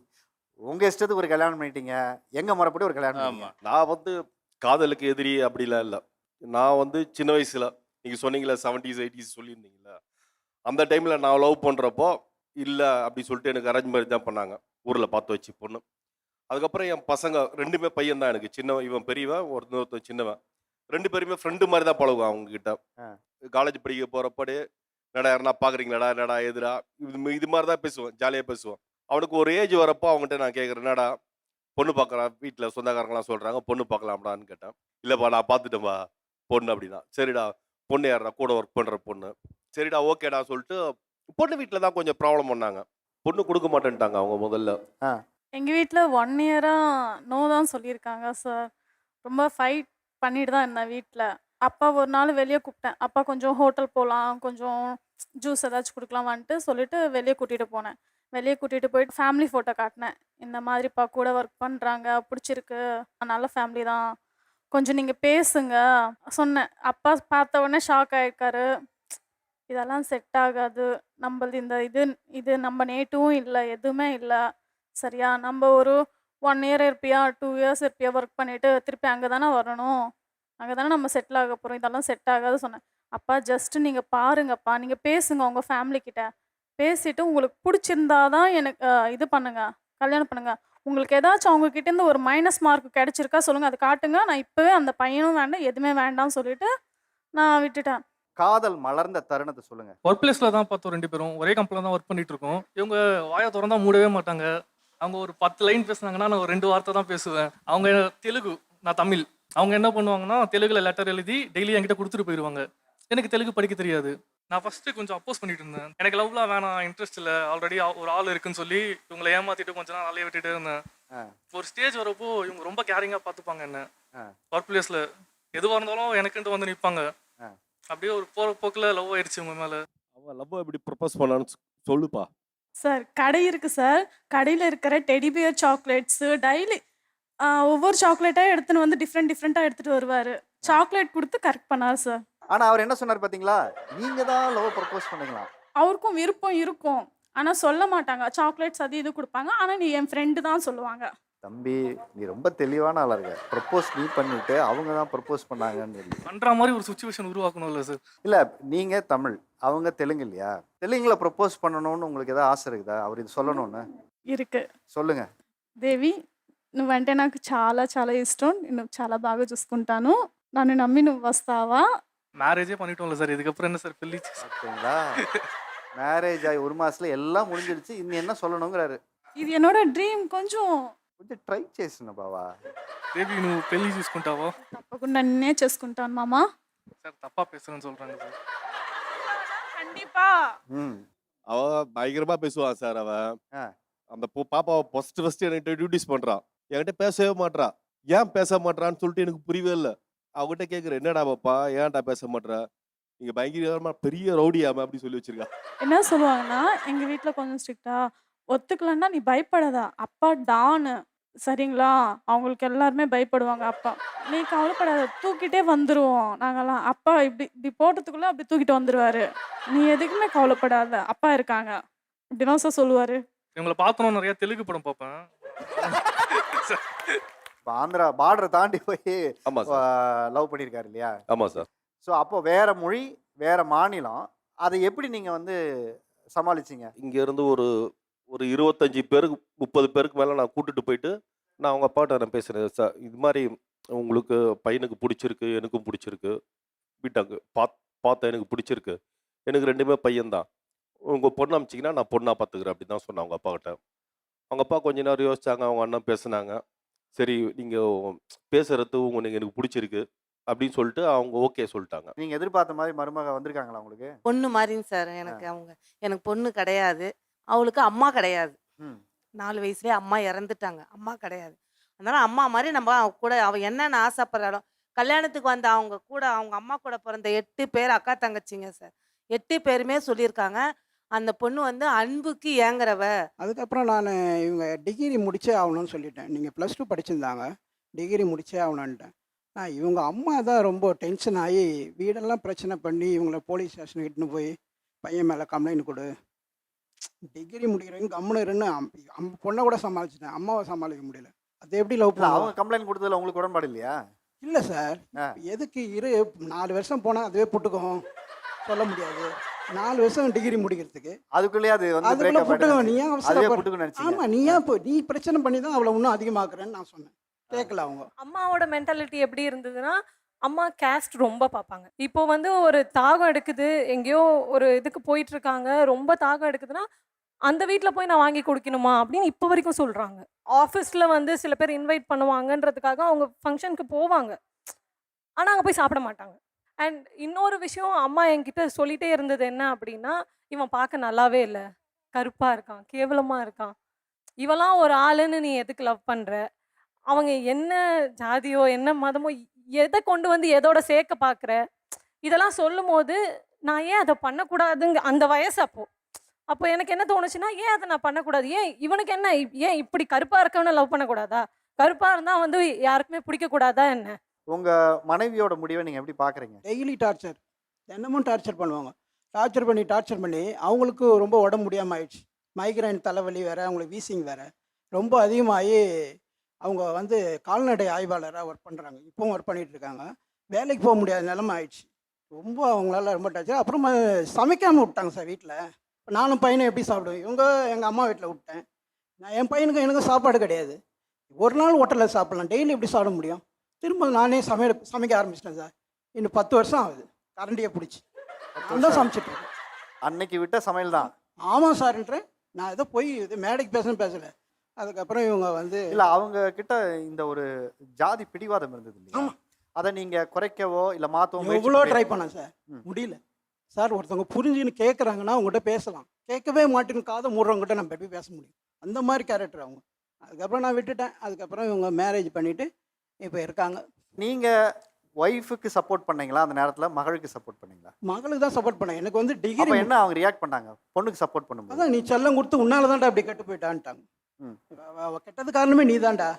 உங்க இஷ்டத்துக்கு ஒரு கல்யாணம் பண்ணிட்டீங்க, எங்க முறைப்படி ஒரு கல்யாணம் ஆமா. பண்ணீங்க. நான் வந்து காதலுக்கு எதிரி அப்படிலாம் இல்லை. நான் வந்து சின்ன வயசுல நீங்கள் சொன்னீங்களே 70s 80s சொல்லியிருந்தீங்களா, அந்த டைமில் நான் லவ் பண்ணுறப்போ இல்லை அப்படி சொல்லிட்டு எனக்கு அரேஞ்ச் மேரேஜ் தான் பண்ணாங்க, ஊரில் பார்த்து வச்சு பொண்ணு. அதுக்கப்புறம் என் பசங்க 2மே பையன் தான் எனக்கு. சின்னவன், இவன் பெரியவன், ஒருத்தன் சின்னவன். 2 பேருமே ஃப்ரெண்டு மாதிரி தான் பழகுவான் அவங்ககிட்ட. காலேஜ் படிக்க போகிறப்படே நடா யாருன்னா பார்க்குறீங்களாடா, நடா எதிரா, இது மாதிரி தான் பேசுவேன், ஜாலியாக பேசுவேன். அவனுக்கு ஒரு ஏஜ் வரப்போ அவங்ககிட்ட நான் கேட்குறேன், என்னடா பொண்ணு பார்க்குறான், வீட்டில் சொந்தக்காரங்களாம் சொல்கிறாங்க பொண்ணு பார்க்கலாம்டான்னு கேட்டேன். இல்லைப்பா நான் பார்த்துட்டேன்பா பொண்ணு அப்படின்னா. சரிடா பொண்ணு யாரா, கூட ஒர்க் பண்ணுற பொண்ணு. சரிடா ஓகேடா சொல்லிட்டு பொண்ணு வீட்டில் தான் கொஞ்சம் ப்ராப்ளம் பண்ணாங்க. பொண்ணு கொடுக்க மாட்டேன்ட்டாங்க அவங்க முதல்ல. எங்கள் வீட்டில் 1 இயராக நோ தான் சொல்லியிருக்காங்க சார். ரொம்ப ஃபைட் பண்ணிட்டு தான் இருந்தேன் வீட்டில். அப்பா ஒரு நாள் வெளியே கூப்பிட்டேன். அப்பா கொஞ்சம் ஹோட்டல் போகலாம், கொஞ்சம் ஜூஸ் ஏதாச்சும் கொடுக்கலாம் வந்துட்டு சொல்லிட்டு வெளியே கூட்டிகிட்டு போனேன். வெளியே கூட்டிகிட்டு போயிட்டு ஃபேமிலி ஃபோட்டோ காட்டினேன். இந்த மாதிரிப்பா கூட ஒர்க் பண்ணுறாங்க, பிடிச்சிருக்கு, நல்ல ஃபேமிலி தான், கொஞ்சம் நீங்கள் பேசுங்க சொன்னேன். அப்பா பார்த்த உடனே ஷாக் ஆகிருக்காரு. இதெல்லாம் செட் ஆகாது. நம்மளது இந்த இது இது நம்ம நேட்டிவும் இல்ல, எதுவுமே இல்ல. சரியா? நம்ம ஒரு 1 இயர் இருப்பியா, 2 இயர்ஸ் இருப்பியா ஒர்க் பண்ணிட்டு திருப்பி அங்க தானே வரணும். அங்க தானே நம்ம செட்டில் ஆக போறோம். இதெல்லாம் செட் ஆகாது சொன்னேன். அப்பா ஜஸ்ட் நீங்க பாருங்கப்பா. நீங்க பேசுங்க உங்க ஃபேமிலி கிட்ட. பேசிட்டு உங்களுக்கு புடிச்சிருந்தா தான் எனக்கு இது பண்ணுங்க. கல்யாணம் பண்ணுங்க. உங்களுக்கு ஏதாச்சும் அவங்க கிட்டேருந்து ஒரு மைனஸ் மார்க் கிடைச்சிருக்கா சொல்லுங்க. அத காட்டுங்க. நான் இப்பவே அந்த பையனும் வேண்டாம், எதுவுமே வேண்டாம்னு சொல்லிட்டு நான் விட்டுட்டேன். காதல் மலர்ந்த தருணத்தை சொல்லுங்க. ஒர்க் பிளேஸில் தான் பார்த்தோம் 2 பேரும். ஒரே கம்பெனியில் தான் ஒர்க் பண்ணிட்டு இருக்கோம். இவங்க வாயை திறந்தா மூடவே மாட்டாங்க. அவங்க ஒரு 10 லைன் பேசுனாங்கன்னா நான் ஒரு 2 வார்த்தை தான் பேசுவேன். அவங்க தெலுங்கு, நான் தமிழ். அவங்க என்ன பண்ணுவாங்கன்னா தெலுங்குல லெட்டர் எழுதி டெய்லி என்கிட்ட கொடுத்துட்டு போயிடுவாங்க. எனக்கு தெலுங்கு படிக்க தெரியாது. நான் ஃபஸ்ட்டு கொஞ்சம் அப்போஸ் பண்ணிட்டு இருந்தேன். எனக்கு லவ்லாம் வேணாம், இன்ட்ரெஸ்ட் இல்லை, ஆல்ரெடி ஒரு ஆள் இருக்குன்னு சொல்லி இவங்களை ஏமாத்திட்டு கொஞ்ச நாள் அலைய விட்டுட்டே இருந்தேன். ஒரு ஸ்டேஜ் வரப்போ இவங்க ரொம்ப கேரிங்காக பார்த்துப்பாங்க என்ன. ஒர்க் பிளேஸில் எதுவாக இருந்தாலும் எனக்குன்ட்டு வந்து நிற்பாங்க. அப்படியே ஒரு போகிற போக்கில் லவ் ஆயிடுச்சு உங்க மேலே. அவன் லவ் எப்படி ப்ரப்போஸ் பண்ணான்னு சொல்லுப்பா. சார் கடை இருக்கு சார். கடையில் இருக்கிற டெடி பியர் சாக்லேட்ஸு டெய்லி ஒவ்வொரு சாக்லேட்டாக எடுத்துன்னு வந்து டிஃப்ரெண்ட்டாக எடுத்துகிட்டு வருவார். சாக்லேட் கொடுத்து கரெக்ட் பண்ணார் சார். ஆனா அவர் என்ன சொன்னார் பாத்தீங்களா? நீங்க தான் லவ் ப்ரப்போஸ் பண்ணீங்களா? அவருக்கும் விருப்பம் இருக்கும். ஆனால் சொல்ல மாட்டாங்க. சாக்லேட்ஸ் அது இது கொடுப்பாங்க. ஆனால் நீ என் ஃப்ரெண்டு தான் சொல்லுவாங்க. தம்பி நீ ரொம்ப தெளிவான ஆளா இருக்க. ப்ரப்போஸ் நீ பண்ணிட்டு அவங்க தான் ப்ரப்போஸ் பண்ணாங்கன்னு சொல்லி. பண்ணுற மாதிரி ஒரு சுச்சுவேஷன் உருவாக்கணும்ல சார். இல்ல நீங்க தமிழ், அவங்க தெலுங்கு இல்லையா? தெலுங்குல ப்ரப்போஸ் பண்ணணும்னு உங்களுக்கு ஏதாவது ஆசை இருக்குதா? அவர் இது சொல்லணும்னு ఇరుకు சொல்லுங்க. దేవి నువ్వంటే నాకు చాలా చాలా ఇష్టం. నేను చాలా బాగా చూసుకుంటాను. నన్ను నమ్మి నువ్వు వస్తావా? மேரேஜே பண்ணிட்டோம்ல சார். இதுக்கப்புறம் என்ன சார் பெல்லி? பார்த்தீங்களா? மேரேஜ் ஆகி 1 மாசத்துல எல்லாம் முடிஞ்சிடுச்சு. இன்னும் என்ன சொல்லணுங்கிறாரு. ఇది என்னோட డ్రీమ్. కొంచెం కొంచెం ట్రై చేసిన బావా. బేబీ నువ్వు పెళ్లి చూసుకుంటావా? తప్పకుండా నిన్నే చేసుకుంటాను మామా. சார் தப்பா பேசுறேன்னு சொல்றாங்க சார். கண்டிப்பா. அவ பயங்கரமா பேசுவான் சார். அவ அந்த பாப்பாவை ஃபர்ஸ்ட் என்கிட்ட இன்ட்ரடியூஸ் பண்றான். என்கிட்ட பேசவே மாட்றா. ஏன் பேச மாட்றான்னு சொல்லிட்டு எனக்கு புரியவே இல்லை. அவகிட்ட கேட்குறேன், என்னடா பாப்பா ஏன்டா பேச மாட்ற? நீங்க பயங்கரமா பெரிய ரவுடியாம அப்படி சொல்லி வச்சிருக்கா. என்ன சொல்லுவாங்கன்னா எங்க வீட்டில் கொஞ்சம் ஸ்ட்ரிக்டா ஒத்துக்கலன்னா நீ பயப்படாத. அப்பா டானு சரிங்களா? அவங்களுக்கு எல்லாருமே பயப்படுவாங்க. அப்பா நீ கவலைப்படாத, தூக்கிட்டே வந்துருவோம் நாங்கெல்லாம். அப்பா இப்படி இப்படி போட்டதுக்குள்ள அப்படி தூக்கிட்டு வந்துருவாரு. நீ எதுக்குமே கவலைப்படாத, அப்பா இருக்காங்க. இப்படிதான் சார் சொல்லுவாரு. இவங்களை பார்த்தோம் நிறைய தெலுங்கு படம் பார்ப்பேன். ஆந்திரா பார்டர் தாண்டி போய் ஆமா சார். லவ் பண்ணியிருக்காரு இல்லையா? ஆமா சார். ஸோ அப்போ வேற மொழி வேற மாநிலம், அதை எப்படி நீங்க வந்து சமாளிச்சீங்க? இங்க இருந்து ஒரு ஒரு 25 பேருக்கு 30 பேருக்கு மேல நான் கூட்டிட்டு போயிட்டு நான் அவங்க அப்பாட்ட நான் பேசுறேன். சார் இது மாதிரி உங்களுக்கு பையனுக்கு பிடிச்சிருக்கு, எனக்கும் பிடிச்சிருக்கு. வீட்டாங்க பார்த்தா எனக்கு பிடிச்சிருக்கு. எனக்கு 2மே பையன்தான். உங்க பொண்ணு அமிச்சிங்கன்னா நான் பொண்ணா பார்த்துக்கிறேன் அப்படின்னு தான் சொன்னேன் அவங்க அப்பா கிட்ட. அவங்க அப்பா கொஞ்ச நேரம் யோசிச்சாங்க. அவங்க அண்ணன் பேசுனாங்க. சரி நீங்க பேசுறது உங்களுக்கு எனக்கு பிடிச்சிருக்கு அப்படின்னு சொல்லிட்டு அவங்க ஓகே சொல்லிட்டாங்க. நீங்க எதிர்பார்த்த மாதிரி மருமக வந்திருக்காங்களா உங்களுக்கு? பொண்ணு மாதிரிங்க சார். எனக்கு பொண்ணு கிடையாது. அவளுக்கு அம்மா கிடையாது. 4 வயசுலேயே அம்மா இறந்துட்டாங்க. அம்மா கிடையாது. அதனால அம்மா மாதிரி நம்ம அவ கூட அவள் என்னென்ன ஆசைப்படுறாளோ. கல்யாணத்துக்கு வந்த அவங்க கூட அவங்க அம்மா கூட பிறந்த 8 பேர் அக்கா தங்கச்சிங்க சார். 8 பேருமே சொல்லியிருக்காங்க அந்த பொண்ணு வந்து அன்புக்கு ஏங்குறவ. அதுக்கப்புறம் நான் இவங்க டிகிரி முடிச்சே ஆகணும்னு சொல்லிட்டேன். நீங்கள் +2 படிச்சிருந்தாங்க, டிகிரி முடிச்சே ஆகணுன்ட்டேன். நான் இவங்க அம்மா தான் ரொம்ப டென்ஷன் ஆகி வீடெல்லாம் பிரச்சனை பண்ணி இவங்கள போலீஸ் ஸ்டேஷனுக்கு இட்டுன்னு போய் பையன் மேலே கம்ப்ளைண்ட் கொடு, டிகிரி முடிக்கிறவங்க கம்முன்னு இருன்னு பொண்ணை கூட சமாளிச்சிட்டேன். அம்மாவை சமாளிக்க முடியல. அது எப்படி லவ் பண்ண? அவங்க கம்ப்ளைண்ட் கொடுத்ததுல உங்களுக்கு உடன்பாடு இல்லையா? இல்லை சார். எதுக்கு 4 வருஷம் போனால் அதுவே புட்டுக்கும் சொல்ல முடியாது. 4 வருஷம் டிகிரி முடிக்கிறதுக்கு அதுக்குள்ளேயே அது வந்து அதுக்குள்ள பிரேக்கப் புட்டுக்கும். நீ ஏன் அதுவே அவசரப்பட? புட்டுக்குன்னு நினைச்சீங்க? ஆமா, நீ ஏன் நீ பிரச்சனை பண்ணி தான் அவளை இன்னும் அதிகமாக்குறேன்னு நான் சொன்னேன். கேட்கல அவங்க. அம்மாவோட மென்டாலிட்டி எப்படி இருந்ததுன்னா, அம்மா கேஸ்ட் ரொம்ப பார்ப்பாங்க. இப்போ வந்து ஒரு தாகம் எடுக்குது, எங்கேயோ ஒரு இதுக்கு போயிட்டு இருக்காங்க, ரொம்ப தாகம் எடுக்குதுன்னா அந்த வீட்டில் போய் நான் வாங்கி குடிக்கணுமா அப்படின்னு இப்போ வரைக்கும் சொல்கிறாங்க. ஆஃபீஸில் வந்து சில பேர் இன்வைட் பண்ணுவாங்கன்றதுக்காக அவங்க ஃபங்க்ஷனுக்கு போவாங்க. ஆனால் அங்கே போய் சாப்பிட மாட்டாங்க. அண்ட் இன்னொரு விஷயம் அம்மா என்கிட்ட சொல்லிகிட்டே இருந்தது என்ன அப்படின்னா, இவன் பார்க்க நல்லாவே இல்லை, கருப்பாக இருக்கான், கேவலமாக இருக்கான், இவெல்லாம் ஒரு ஆளுன்னு நீ எதுக்கு லவ் பண்ணுற? அவங்க என்ன ஜாதியோ என்ன மதமோ எதை கொண்டு வந்து எதோட சேர்க்க பார்க்குற? இதெல்லாம் சொல்லும் போது நான் ஏன் அதை பண்ணக்கூடாதுங்க அந்த வயசு. அப்போ எனக்கு என்ன தோணுச்சுன்னா, ஏன் அதை நான் பண்ணக்கூடாது? ஏன் இவனுக்கு என்ன, ஏன் இப்படி கருப்பாக இருக்கவனை லவ் பண்ணக்கூடாதா? கருப்பாக இருந்தால் வந்து யாருக்குமே பிடிக்கக்கூடாதா என்ன? உங்க மனைவியோட முடிவை நீங்க எப்படி பாக்குறீங்க? டெய்லி டார்ச்சர், தினமும் டார்ச்சர் பண்ணுவாங்க. டார்ச்சர் பண்ணி அவங்களுக்கு ரொம்ப உடம்பு முடியாமல் ஆயிடுச்சு. மைக்ரைன் தலைவலி வேறு, அவங்களுக்கு வீசிங் வேறு ரொம்ப அதிகமாகி அவங்க வந்து கால்நடை ஆய்வாளராக ஒர்க் பண்ணுறாங்க. இப்போவும் ஒர்க் பண்ணிகிட்டு இருக்காங்க. வேலைக்கு போக முடியாத நிலமை ஆயிடுச்சு. ரொம்ப அவங்களால ரொம்ப டார்ச்சர். அப்புறமா சமைக்காமல் விட்டாங்க சார் வீட்டில். நானும் பையனும் எப்படி சாப்பிடுவேன்? எங்கள் அம்மா வீட்டில் விட்டேன். நான் என் பையனுக்கும் எனக்கும் சாப்பாடு கிடையாது. ஒரு நாள் ஹோட்டலில் சாப்பிட்லாம், டெய்லி எப்படி சாப்பிட முடியும்? திரும்ப நானே சமைக்க ஆரம்பிச்சிட்டேன் சார். இன்னும் 10 வருஷம் ஆகுது கரண்டியை பிடிச்சி. நான் தான் சமைச்சிட்ருக்கேன். அன்னைக்கு விட்ட சமையல் தான். ஆமாம் சார்ன்றேன். நான் ஏதோ போய் இது மேடைக்கு பேசலை. அதுக்கப்புறம் இவங்க வந்து இல்ல அவங்க கிட்ட இந்த ஒரு ஜாதி பிடிவாதம் இருந்தது இல்லையா? அதை நீங்க குறைக்கவோ இல்ல மாத்தவோ எவ்வளோ ட்ரை பண்ணேன் சார், முடியல சார். ஒருத்தவங்க புரிஞ்சுன்னு கேட்குறாங்கன்னா அவங்ககிட்ட பேசலாம். கேட்கவே மாட்டேன்னு காதை மூடுறவங்ககிட்ட நம்ம எப்படி பேச முடியும்? அந்த மாதிரி கேரக்டர் அவங்க. அதுக்கப்புறம் நான் விட்டுட்டேன். அதுக்கப்புறம் இவங்க மேரேஜ் பண்ணிட்டு இப்போ இருக்காங்க. நீங்க ஒய்ஃபுக்கு சப்போர்ட் பண்ணீங்களா அந்த நேரத்துல, மகளுக்கு சப்போர்ட் பண்ணீங்களா? மகளுக்கு தான் சப்போர்ட் பண்ணேன். எனக்கு வந்து அப்ப டிகிரி என்ன அவங்க ரியாக்ட் பண்ணாங்க பொண்ணுக்கு சப்போர்ட் பண்ணும்போது? அதான், நீ செல்லம் கொடுத்து உன்னால தான்டா அப்படி கெட்டு போயிட்டான்ட்டாங்க. அவ கெட்டது காரணமே நீ தான்டா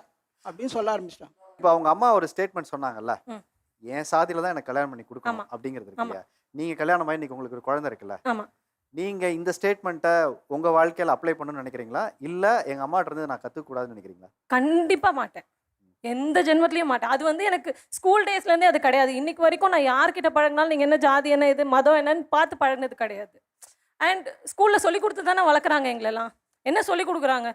அப்படின்னு சொல்ல ஆரம்பிச்சிட்டாங்க. இப்போ அவங்க அம்மா ஒரு ஸ்டேட்மெண்ட் சொன்னாங்கல்ல, என் சாதியில தான் எனக்கு கல்யாணம் பண்ணி கொடுக்கணும் அப்படிங்கிறது இருக்கு இல்லையா? நீங்க கல்யாணம் ஆகி இன்னைக்கு உங்களுக்கு ஒரு குழந்தை இருக்குல்ல, நீங்க இந்த ஸ்டேட்மெண்ட்டை உங்க வாழ்க்கையில அப்ளை பண்ணணும்னு நினைக்கிறீங்களா, இல்ல எங்க அம்மாட்ட இருந்து நான் கத்துக்க கூடாதுன்னு நினைக்கிறீங்களா? கண்டிப்பா மாட்டேன். எந்த ஜென்மத்திலையும் மாட்டேன். அது வந்து எனக்கு ஸ்கூல் டேஸ்லேருந்தே அது கிடையாது. இன்னைக்கு வரைக்கும் நான் யார்கிட்ட பழகினாலும் நீங்கள் என்ன ஜாதி என்ன இது மதம் என்னன்னு பார்த்து பழகினது கிடையாது. அண்ட் ஸ்கூலில் சொல்லி கொடுத்து தானே வளர்க்குறாங்க எங்களெல்லாம். என்ன சொல்லி கொடுக்குறாங்க?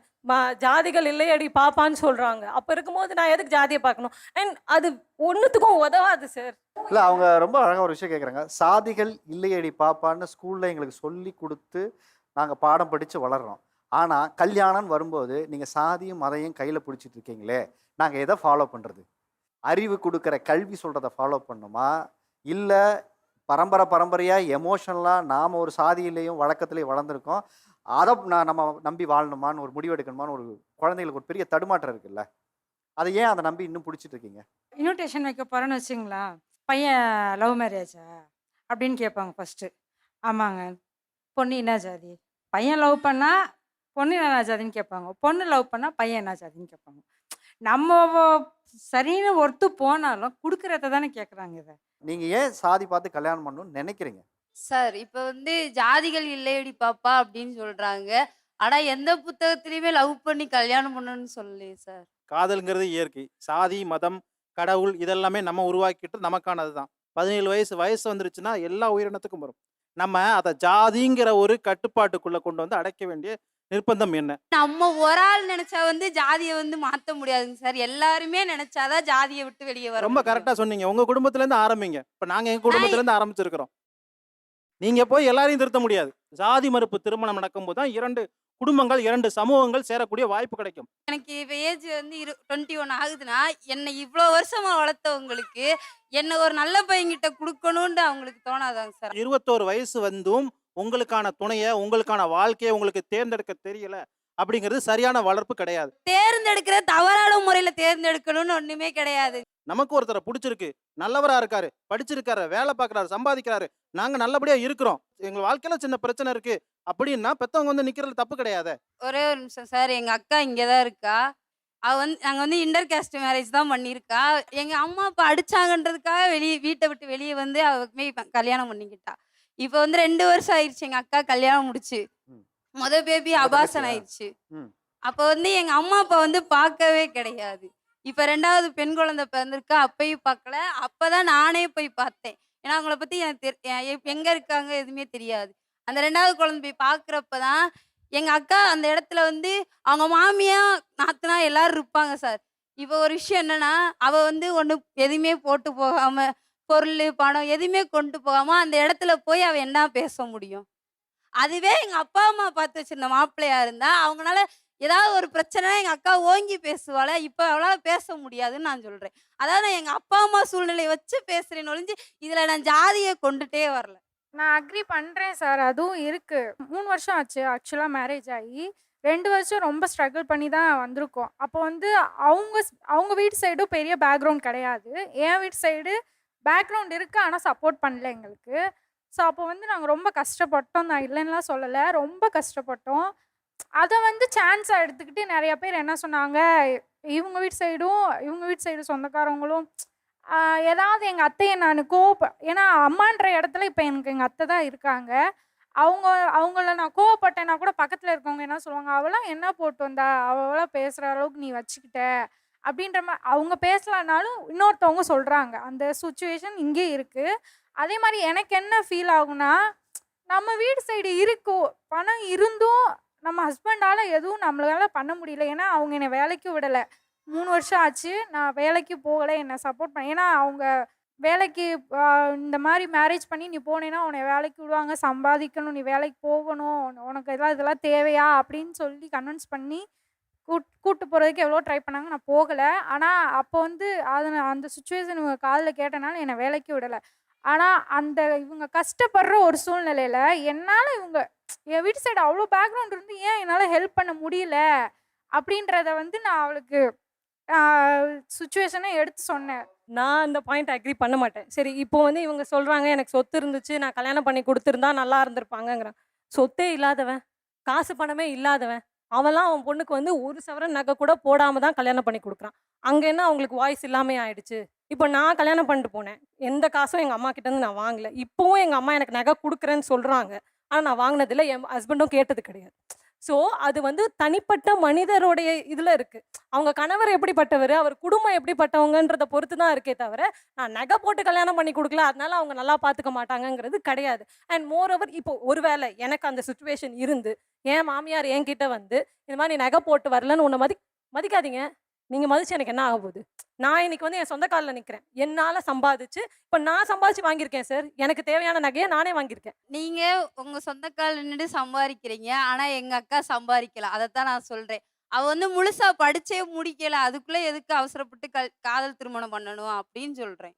ஜாதிகள் இல்லையடி பாப்பான்னு சொல்கிறாங்க. அப்போ இருக்கும்போது நான் எதுக்கு ஜாதியை பார்க்கணும்? அண்ட் அது ஒன்றுத்துக்கும் உதவாது சார். இல்ல அவங்க ரொம்ப அழகா ஒரு விஷயம் கேட்குறாங்க. சாதிகள் இல்லையடி பாப்பான்னு ஸ்கூல்ல எங்களுக்கு சொல்லி கொடுத்து நாங்க பாடம் படிச்சு வளர்றோம். ஆனா கல்யாணம்னு வரும்போது நீங்க சாதியும் மதையும் கையில பிடிச்சிட்டு இருக்கீங்களே, நாங்க எதை ஃபாலோ பண்றது? அறிவு கொடுக்குற கல்வி சொல்றதை ஃபாலோ பண்ணுமா, இல்ல பரம்பரையா எமோஷனலா நாம ஒரு சாதியிலையும் வழக்கத்திலையும் வளர்ந்துருக்கோம், அதை நம்ம நம்பி வாழணுமான்னு ஒரு முடிவு எடுக்கணுமான்னு ஒரு குழந்தைங்களுக்கு ஒரு பெரிய தடுமாற்றம் இருக்குல்ல, அதை ஏன் அதை நம்பி இன்னும் பிடிச்சிட்டு இருக்கீங்க? இன்விடேஷன் வைக்க போகிறேன்னு வச்சுங்களா, பையன் லவ் மேரேஜா அப்படின்னு கேட்பாங்க ஃபஸ்ட்டு. ஆமாங்க. பொண்ணு என்ன ஜாதி? பையன் லவ் பண்ணால் பொண்ணு என்ன ஜாதின்னு கேட்பாங்க. பொண்ணு லவ் பண்ணால் பையன் என்ன ஜாதின்னு கேட்பாங்க. நம்ம சரின்னு ஒருத்து போனாலும் கொடுக்குறத தானே கேட்குறாங்க. இதை நீங்க ஏன் சாதி பார்த்து கல்யாணம் பண்ணணும்னு நினைக்கிறீங்க? சார் இப்போ வந்து ஜாதிகள் இல்லையடி பாப்பா அப்படின்னு சொல்றாங்க. ஆனா எந்த புத்தகத்திலயுமே லவ் பண்ணி கல்யாணம் பண்ணணும்னு சொல்லலையே சார். காதல்ங்கிறது இயற்கை. சாதி மதம் கடவுள் இதெல்லாமே நம்ம உருவாக்கிட்டு நமக்கானது தான். 17 வயசு வந்துருச்சுன்னா எல்லா உயிரினத்துக்கும் வரும். நம்ம அதை ஜாதிங்கிற ஒரு கட்டுப்பாட்டுக்குள்ள கொண்டு வந்து அடைக்க வேண்டிய நிர்பந்தம் என்ன? நம்ம ஒரு ஆள் நினைச்சா வந்து ஜாதியை வந்து மாத்த முடியாதுங்க சார். எல்லாருமே நினைச்சாதான் ஜாதியை விட்டு வெளியே வர ரொம்ப முடியும். கரெக்டா சொன்னீங்க. உங்க குடும்பத்துல இருந்து ஆரம்பிங்க. இப்ப நாங்க எங்க குடும்பத்துல இருந்து ஆரம்பிச்சிருக்கிறோம். நீங்க போய் எல்லாரையும் திருத்த முடியாது. ஜாதி மறுப்பு திருமணம் நடக்கும்போது தான் 2 குடும்பங்கள் 2 சமூகங்கள் சேரக்கூடிய வாய்ப்பு கிடைக்கும். எனக்கு இப்போ ஏஜ் வந்து 21 ஆகுதுன்னா என்னை இவ்வளோ வருஷமா வளர்த்தவங்களுக்கு என்ன ஒரு நல்ல பையன்கிட்ட கொடுக்கணும்னு அவங்களுக்கு தோணாதாங்க சார். 21 வயசு வந்தும் உங்களுக்கான துணையை உங்களுக்கான வாழ்க்கையை உங்களுக்கு தேர்ந்தெடுக்க தெரியல அப்படிங்கிறது சரியான வளர்ப்பு கிடையாது. தேர்ந்தெடுக்கிற தவறான முறையில தேர்ந்தெடுக்கணும்னு ஒண்ணுமே கிடையாது. நமக்கு ஒருத்தரை பிடிச்சிருக்கு, நல்லவரா இருக்காரு, படிச்சிருக்காரு, வேலை பார்க்கறாரு, சம்பாதிக்கிறாரு, நாங்க நல்லபடியா இருக்கிறோம், எங்க வாழ்க்கையில சின்ன பிரச்சனை இருக்கு அப்படின்னா பெத்தவங்க வந்து நிக்கிறதுல தப்பு கிடையாது. ஒரே ஒரு நிமிஷம் சார், எங்க அக்கா இங்கதான் இருக்கா. அவ வந்து நாங்க வந்து இன்டர் காஸ்ட் மேரேஜ் தான் பண்ணியிருக்கா. எங்க அம்மா அப்பா அடிச்சாங்கன்றதுக்காக வீட்டை விட்டு வெளியே வந்து அவ கல்யாணம் பண்ணிக்கிட்டா. இப்போ வந்து 2 வருஷம் ஆயிடுச்சு எங்க அக்கா கல்யாணம் முடிச்சு. பேபி அபாசன் ஆயிடுச்சு. அப்போ வந்து எங்க அம்மா அப்பா வந்து பார்க்கவே கிடையாது. இப்ப 2வது பெண் குழந்தை பிறந்திருக்கா, அப்பயும் பார்க்கல. அப்பதான் நானே போய் பார்த்தேன். ஏன்னா அவங்கள பத்தி எனக்கு எங்க இருக்காங்க எதுவுமே தெரியாது. அந்த 2வது குழந்தை போய் பார்க்குறப்பதான் எங்க அக்கா அந்த இடத்துல வந்து அவங்க மாமியா நாத்தனா எல்லாரும் இருப்பாங்க சார். இப்போ ஒரு விஷயம் என்னன்னா, அவ வந்து ஒண்ணு எதுவுமே போட்டு போகாம, பொருள் பணம் எதுவுமே கொண்டு போகாம அந்த இடத்துல போய் அவ என்ன பேச முடியும்? அதுவே எங்க அப்பா அம்மா பார்த்து வச்சிருந்த மாப்பிள்ளையா இருந்தா அவங்களால ஏதாவது ஒரு பிரச்சனை எங்க அக்கா ஓங்கி பேசுவாள. இப்ப அவளால பேச முடியாதுன்னு நான் சொல்றேன். அதாவது நான் எங்க அப்பா அம்மா சூழ்நிலையை வச்சு பேசுறேன்னு ஒழிஞ்சு இதுல நான் ஜாதியை கொண்டுட்டே வரல. நான் அக்ரி பண்ணுறேன் சார். அதுவும் இருக்குது. 3 வருஷம் ஆச்சு ஆக்சுவலாக மேரேஜ் ஆகி. 2 வருஷம் ரொம்ப ஸ்ட்ரகிள் பண்ணி தான் வந்திருக்கோம். அப்போ வந்து அவங்க வீட்டு சைடும் பெரிய பேக்ரவுண்ட் கிடையாது. என் வீட்டு சைடு பேக்ரவுண்ட் இருக்குது, ஆனால் சப்போர்ட் பண்ணல எங்களுக்கு. ஸோ அப்போ வந்து நாங்கள் ரொம்ப கஷ்டப்பட்டோம். நான் இல்லைன்னுலாம் சொல்லலை, ரொம்ப கஷ்டப்பட்டோம். அதை வந்து சான்ஸாக எடுத்துக்கிட்டு நிறைய பேர் என்ன சொன்னாங்க, இவங்க வீட்டு சைடும் சொந்தக்காரவங்களும் ஏதாவது எங்கள் அத்தையை நான் ஏன்னா அம்மான்ற இடத்துல இப்போ எனக்கு எங்கள் அத்தை தான் இருக்காங்க. அவங்கள நான் கோவப்பட்டேன்னா கூட பக்கத்தில் இருக்கவங்க என்ன சொல்லுவாங்க, அவளாம் என்ன போட்டு வந்தா, அவளாம் பேசுகிற அளவுக்கு நீ வச்சுக்கிட்ட அப்படின்ற மாதிரி. அவங்க பேசலான்னாலும் இன்னொருத்தவங்க சொல்கிறாங்க. அந்த சுச்சுவேஷன் இங்கே இருக்குது. அதே மாதிரி எனக்கு என்ன ஃபீல் ஆகும்னா, நம்ம வீடு சைடு இருக்கும் பணம் இருந்தும் நம்ம ஹஸ்பண்டால் எதுவும் நம்மளால பண்ண முடியல. ஏன்னா அவங்க என்னை வேலைக்கு விடலை. 3 வருஷம் ஆச்சு நான் வேலைக்கு போகலை, என்னை சப்போர்ட் பண்ண. ஏன்னா அவங்க வேலைக்கு இந்த மாதிரி மேரேஜ் பண்ணி நீ போனேன்னா உன்னை வேலைக்கு விடுவாங்க, சம்பாதிக்கணும், நீ வேலைக்கு போகணும், உனக்கு இதெல்லாம் தேவையா அப்படின்னு சொல்லி கன்வின்ஸ் பண்ணி கூட்டு போகிறதுக்கு எவ்வளோ ட்ரை பண்ணாங்க. நான் போகலை. ஆனால் அப்போ வந்து அந்த சுச்சுவேஷன் இவங்க காதில் கேட்டனால என்னை வேலைக்கு விடலை. ஆனால் இவங்க கஷ்டப்படுற ஒரு சூழ்நிலையில் என்னால் என் வீட்டு சைடு அவ்வளோ பேக்ரவுண்ட் இருந்து ஏன் என்னால் ஹெல்ப் பண்ண முடியல அப்படின்றத வந்து நான் அவளுக்கு சுச்சுவேஷனை எடுத்து சொன்னேன். நான் அந்த பாயிண்ட் அக்ரி பண்ண மாட்டேன். சரி, இப்போ வந்து இவங்க சொல்கிறாங்க எனக்கு சொத்து இருந்துச்சு, நான் கல்யாணம் பண்ணி கொடுத்துருந்தா நல்லா இருந்திருப்பாங்கங்கிறான். சொத்தே இல்லாதவன், காசு பணமே இல்லாதவன், அவன்லாம் அவன் பொண்ணுக்கு வந்து 1 சவரன் நகை கூட போடாமல் தான் கல்யாணம் பண்ணி கொடுக்குறான். அங்கே என்ன அவங்களுக்கு வாய்ஸ் இல்லாமே ஆயிடுச்சு. இப்போ நான் கல்யாணம் பண்ணிட்டு போனேன், எந்த காசும் எங்கள் அம்மா கிட்டேருந்து நான் வாங்கலை. இப்போவும் எங்கள் அம்மா எனக்கு நகை கொடுக்குறேன்னு சொல்கிறாங்க. ஆனால் நான் வாங்கினதில்லை, என் ஹஸ்பண்டும் கேட்டது கிடையாது. ஸோ அது வந்து தனிப்பட்ட மனிதருடைய இதில் இருக்குது. அவங்க கணவர் எப்படிப்பட்டவர், அவர் குடும்பம் எப்படிப்பட்டவங்கன்றதை பொறுத்து தான் இருக்கே தவிர, நான் நகை போட்டு கல்யாணம் பண்ணி கொடுக்கல அதனால அவங்க நல்லா பார்த்துக்க மாட்டாங்கங்கிறது கிடையாது. அண்ட் மோரோவர் இப்போ ஒருவேளை எனக்கு அந்த சுச்சுவேஷன் இருந்து என் மாமியார் என்கிட்ட வந்து இந்த மாதிரி நீ நகை போட்டு வரலன்னு உன்னை மதிக்காதீங்க, நீங்கள் மதிச்சு எனக்கு என்ன ஆக போகுது? நான் இன்னைக்கு வந்து என் சொந்த காலில் நிற்கிறேன். என்னால் சம்பாதிச்சு இப்போ நான் சம்பாதிச்சு வாங்கியிருக்கேன் சார். எனக்கு தேவையான நகையை நானே வாங்கியிருக்கேன். நீங்கள் உங்கள் சொந்த காலில் நின்று சம்பாதிக்கிறீங்க, ஆனால் எங்கள் அக்கா சம்பாதிக்கல. அதைத்தான் நான் சொல்கிறேன். அவள் வந்து முழுசாக படிச்சே முடிக்கல, அதுக்குள்ளே எதுக்கு அவசரப்பட்டு காதல் திருமணம் பண்ணணும் அப்படின்னு சொல்கிறேன்.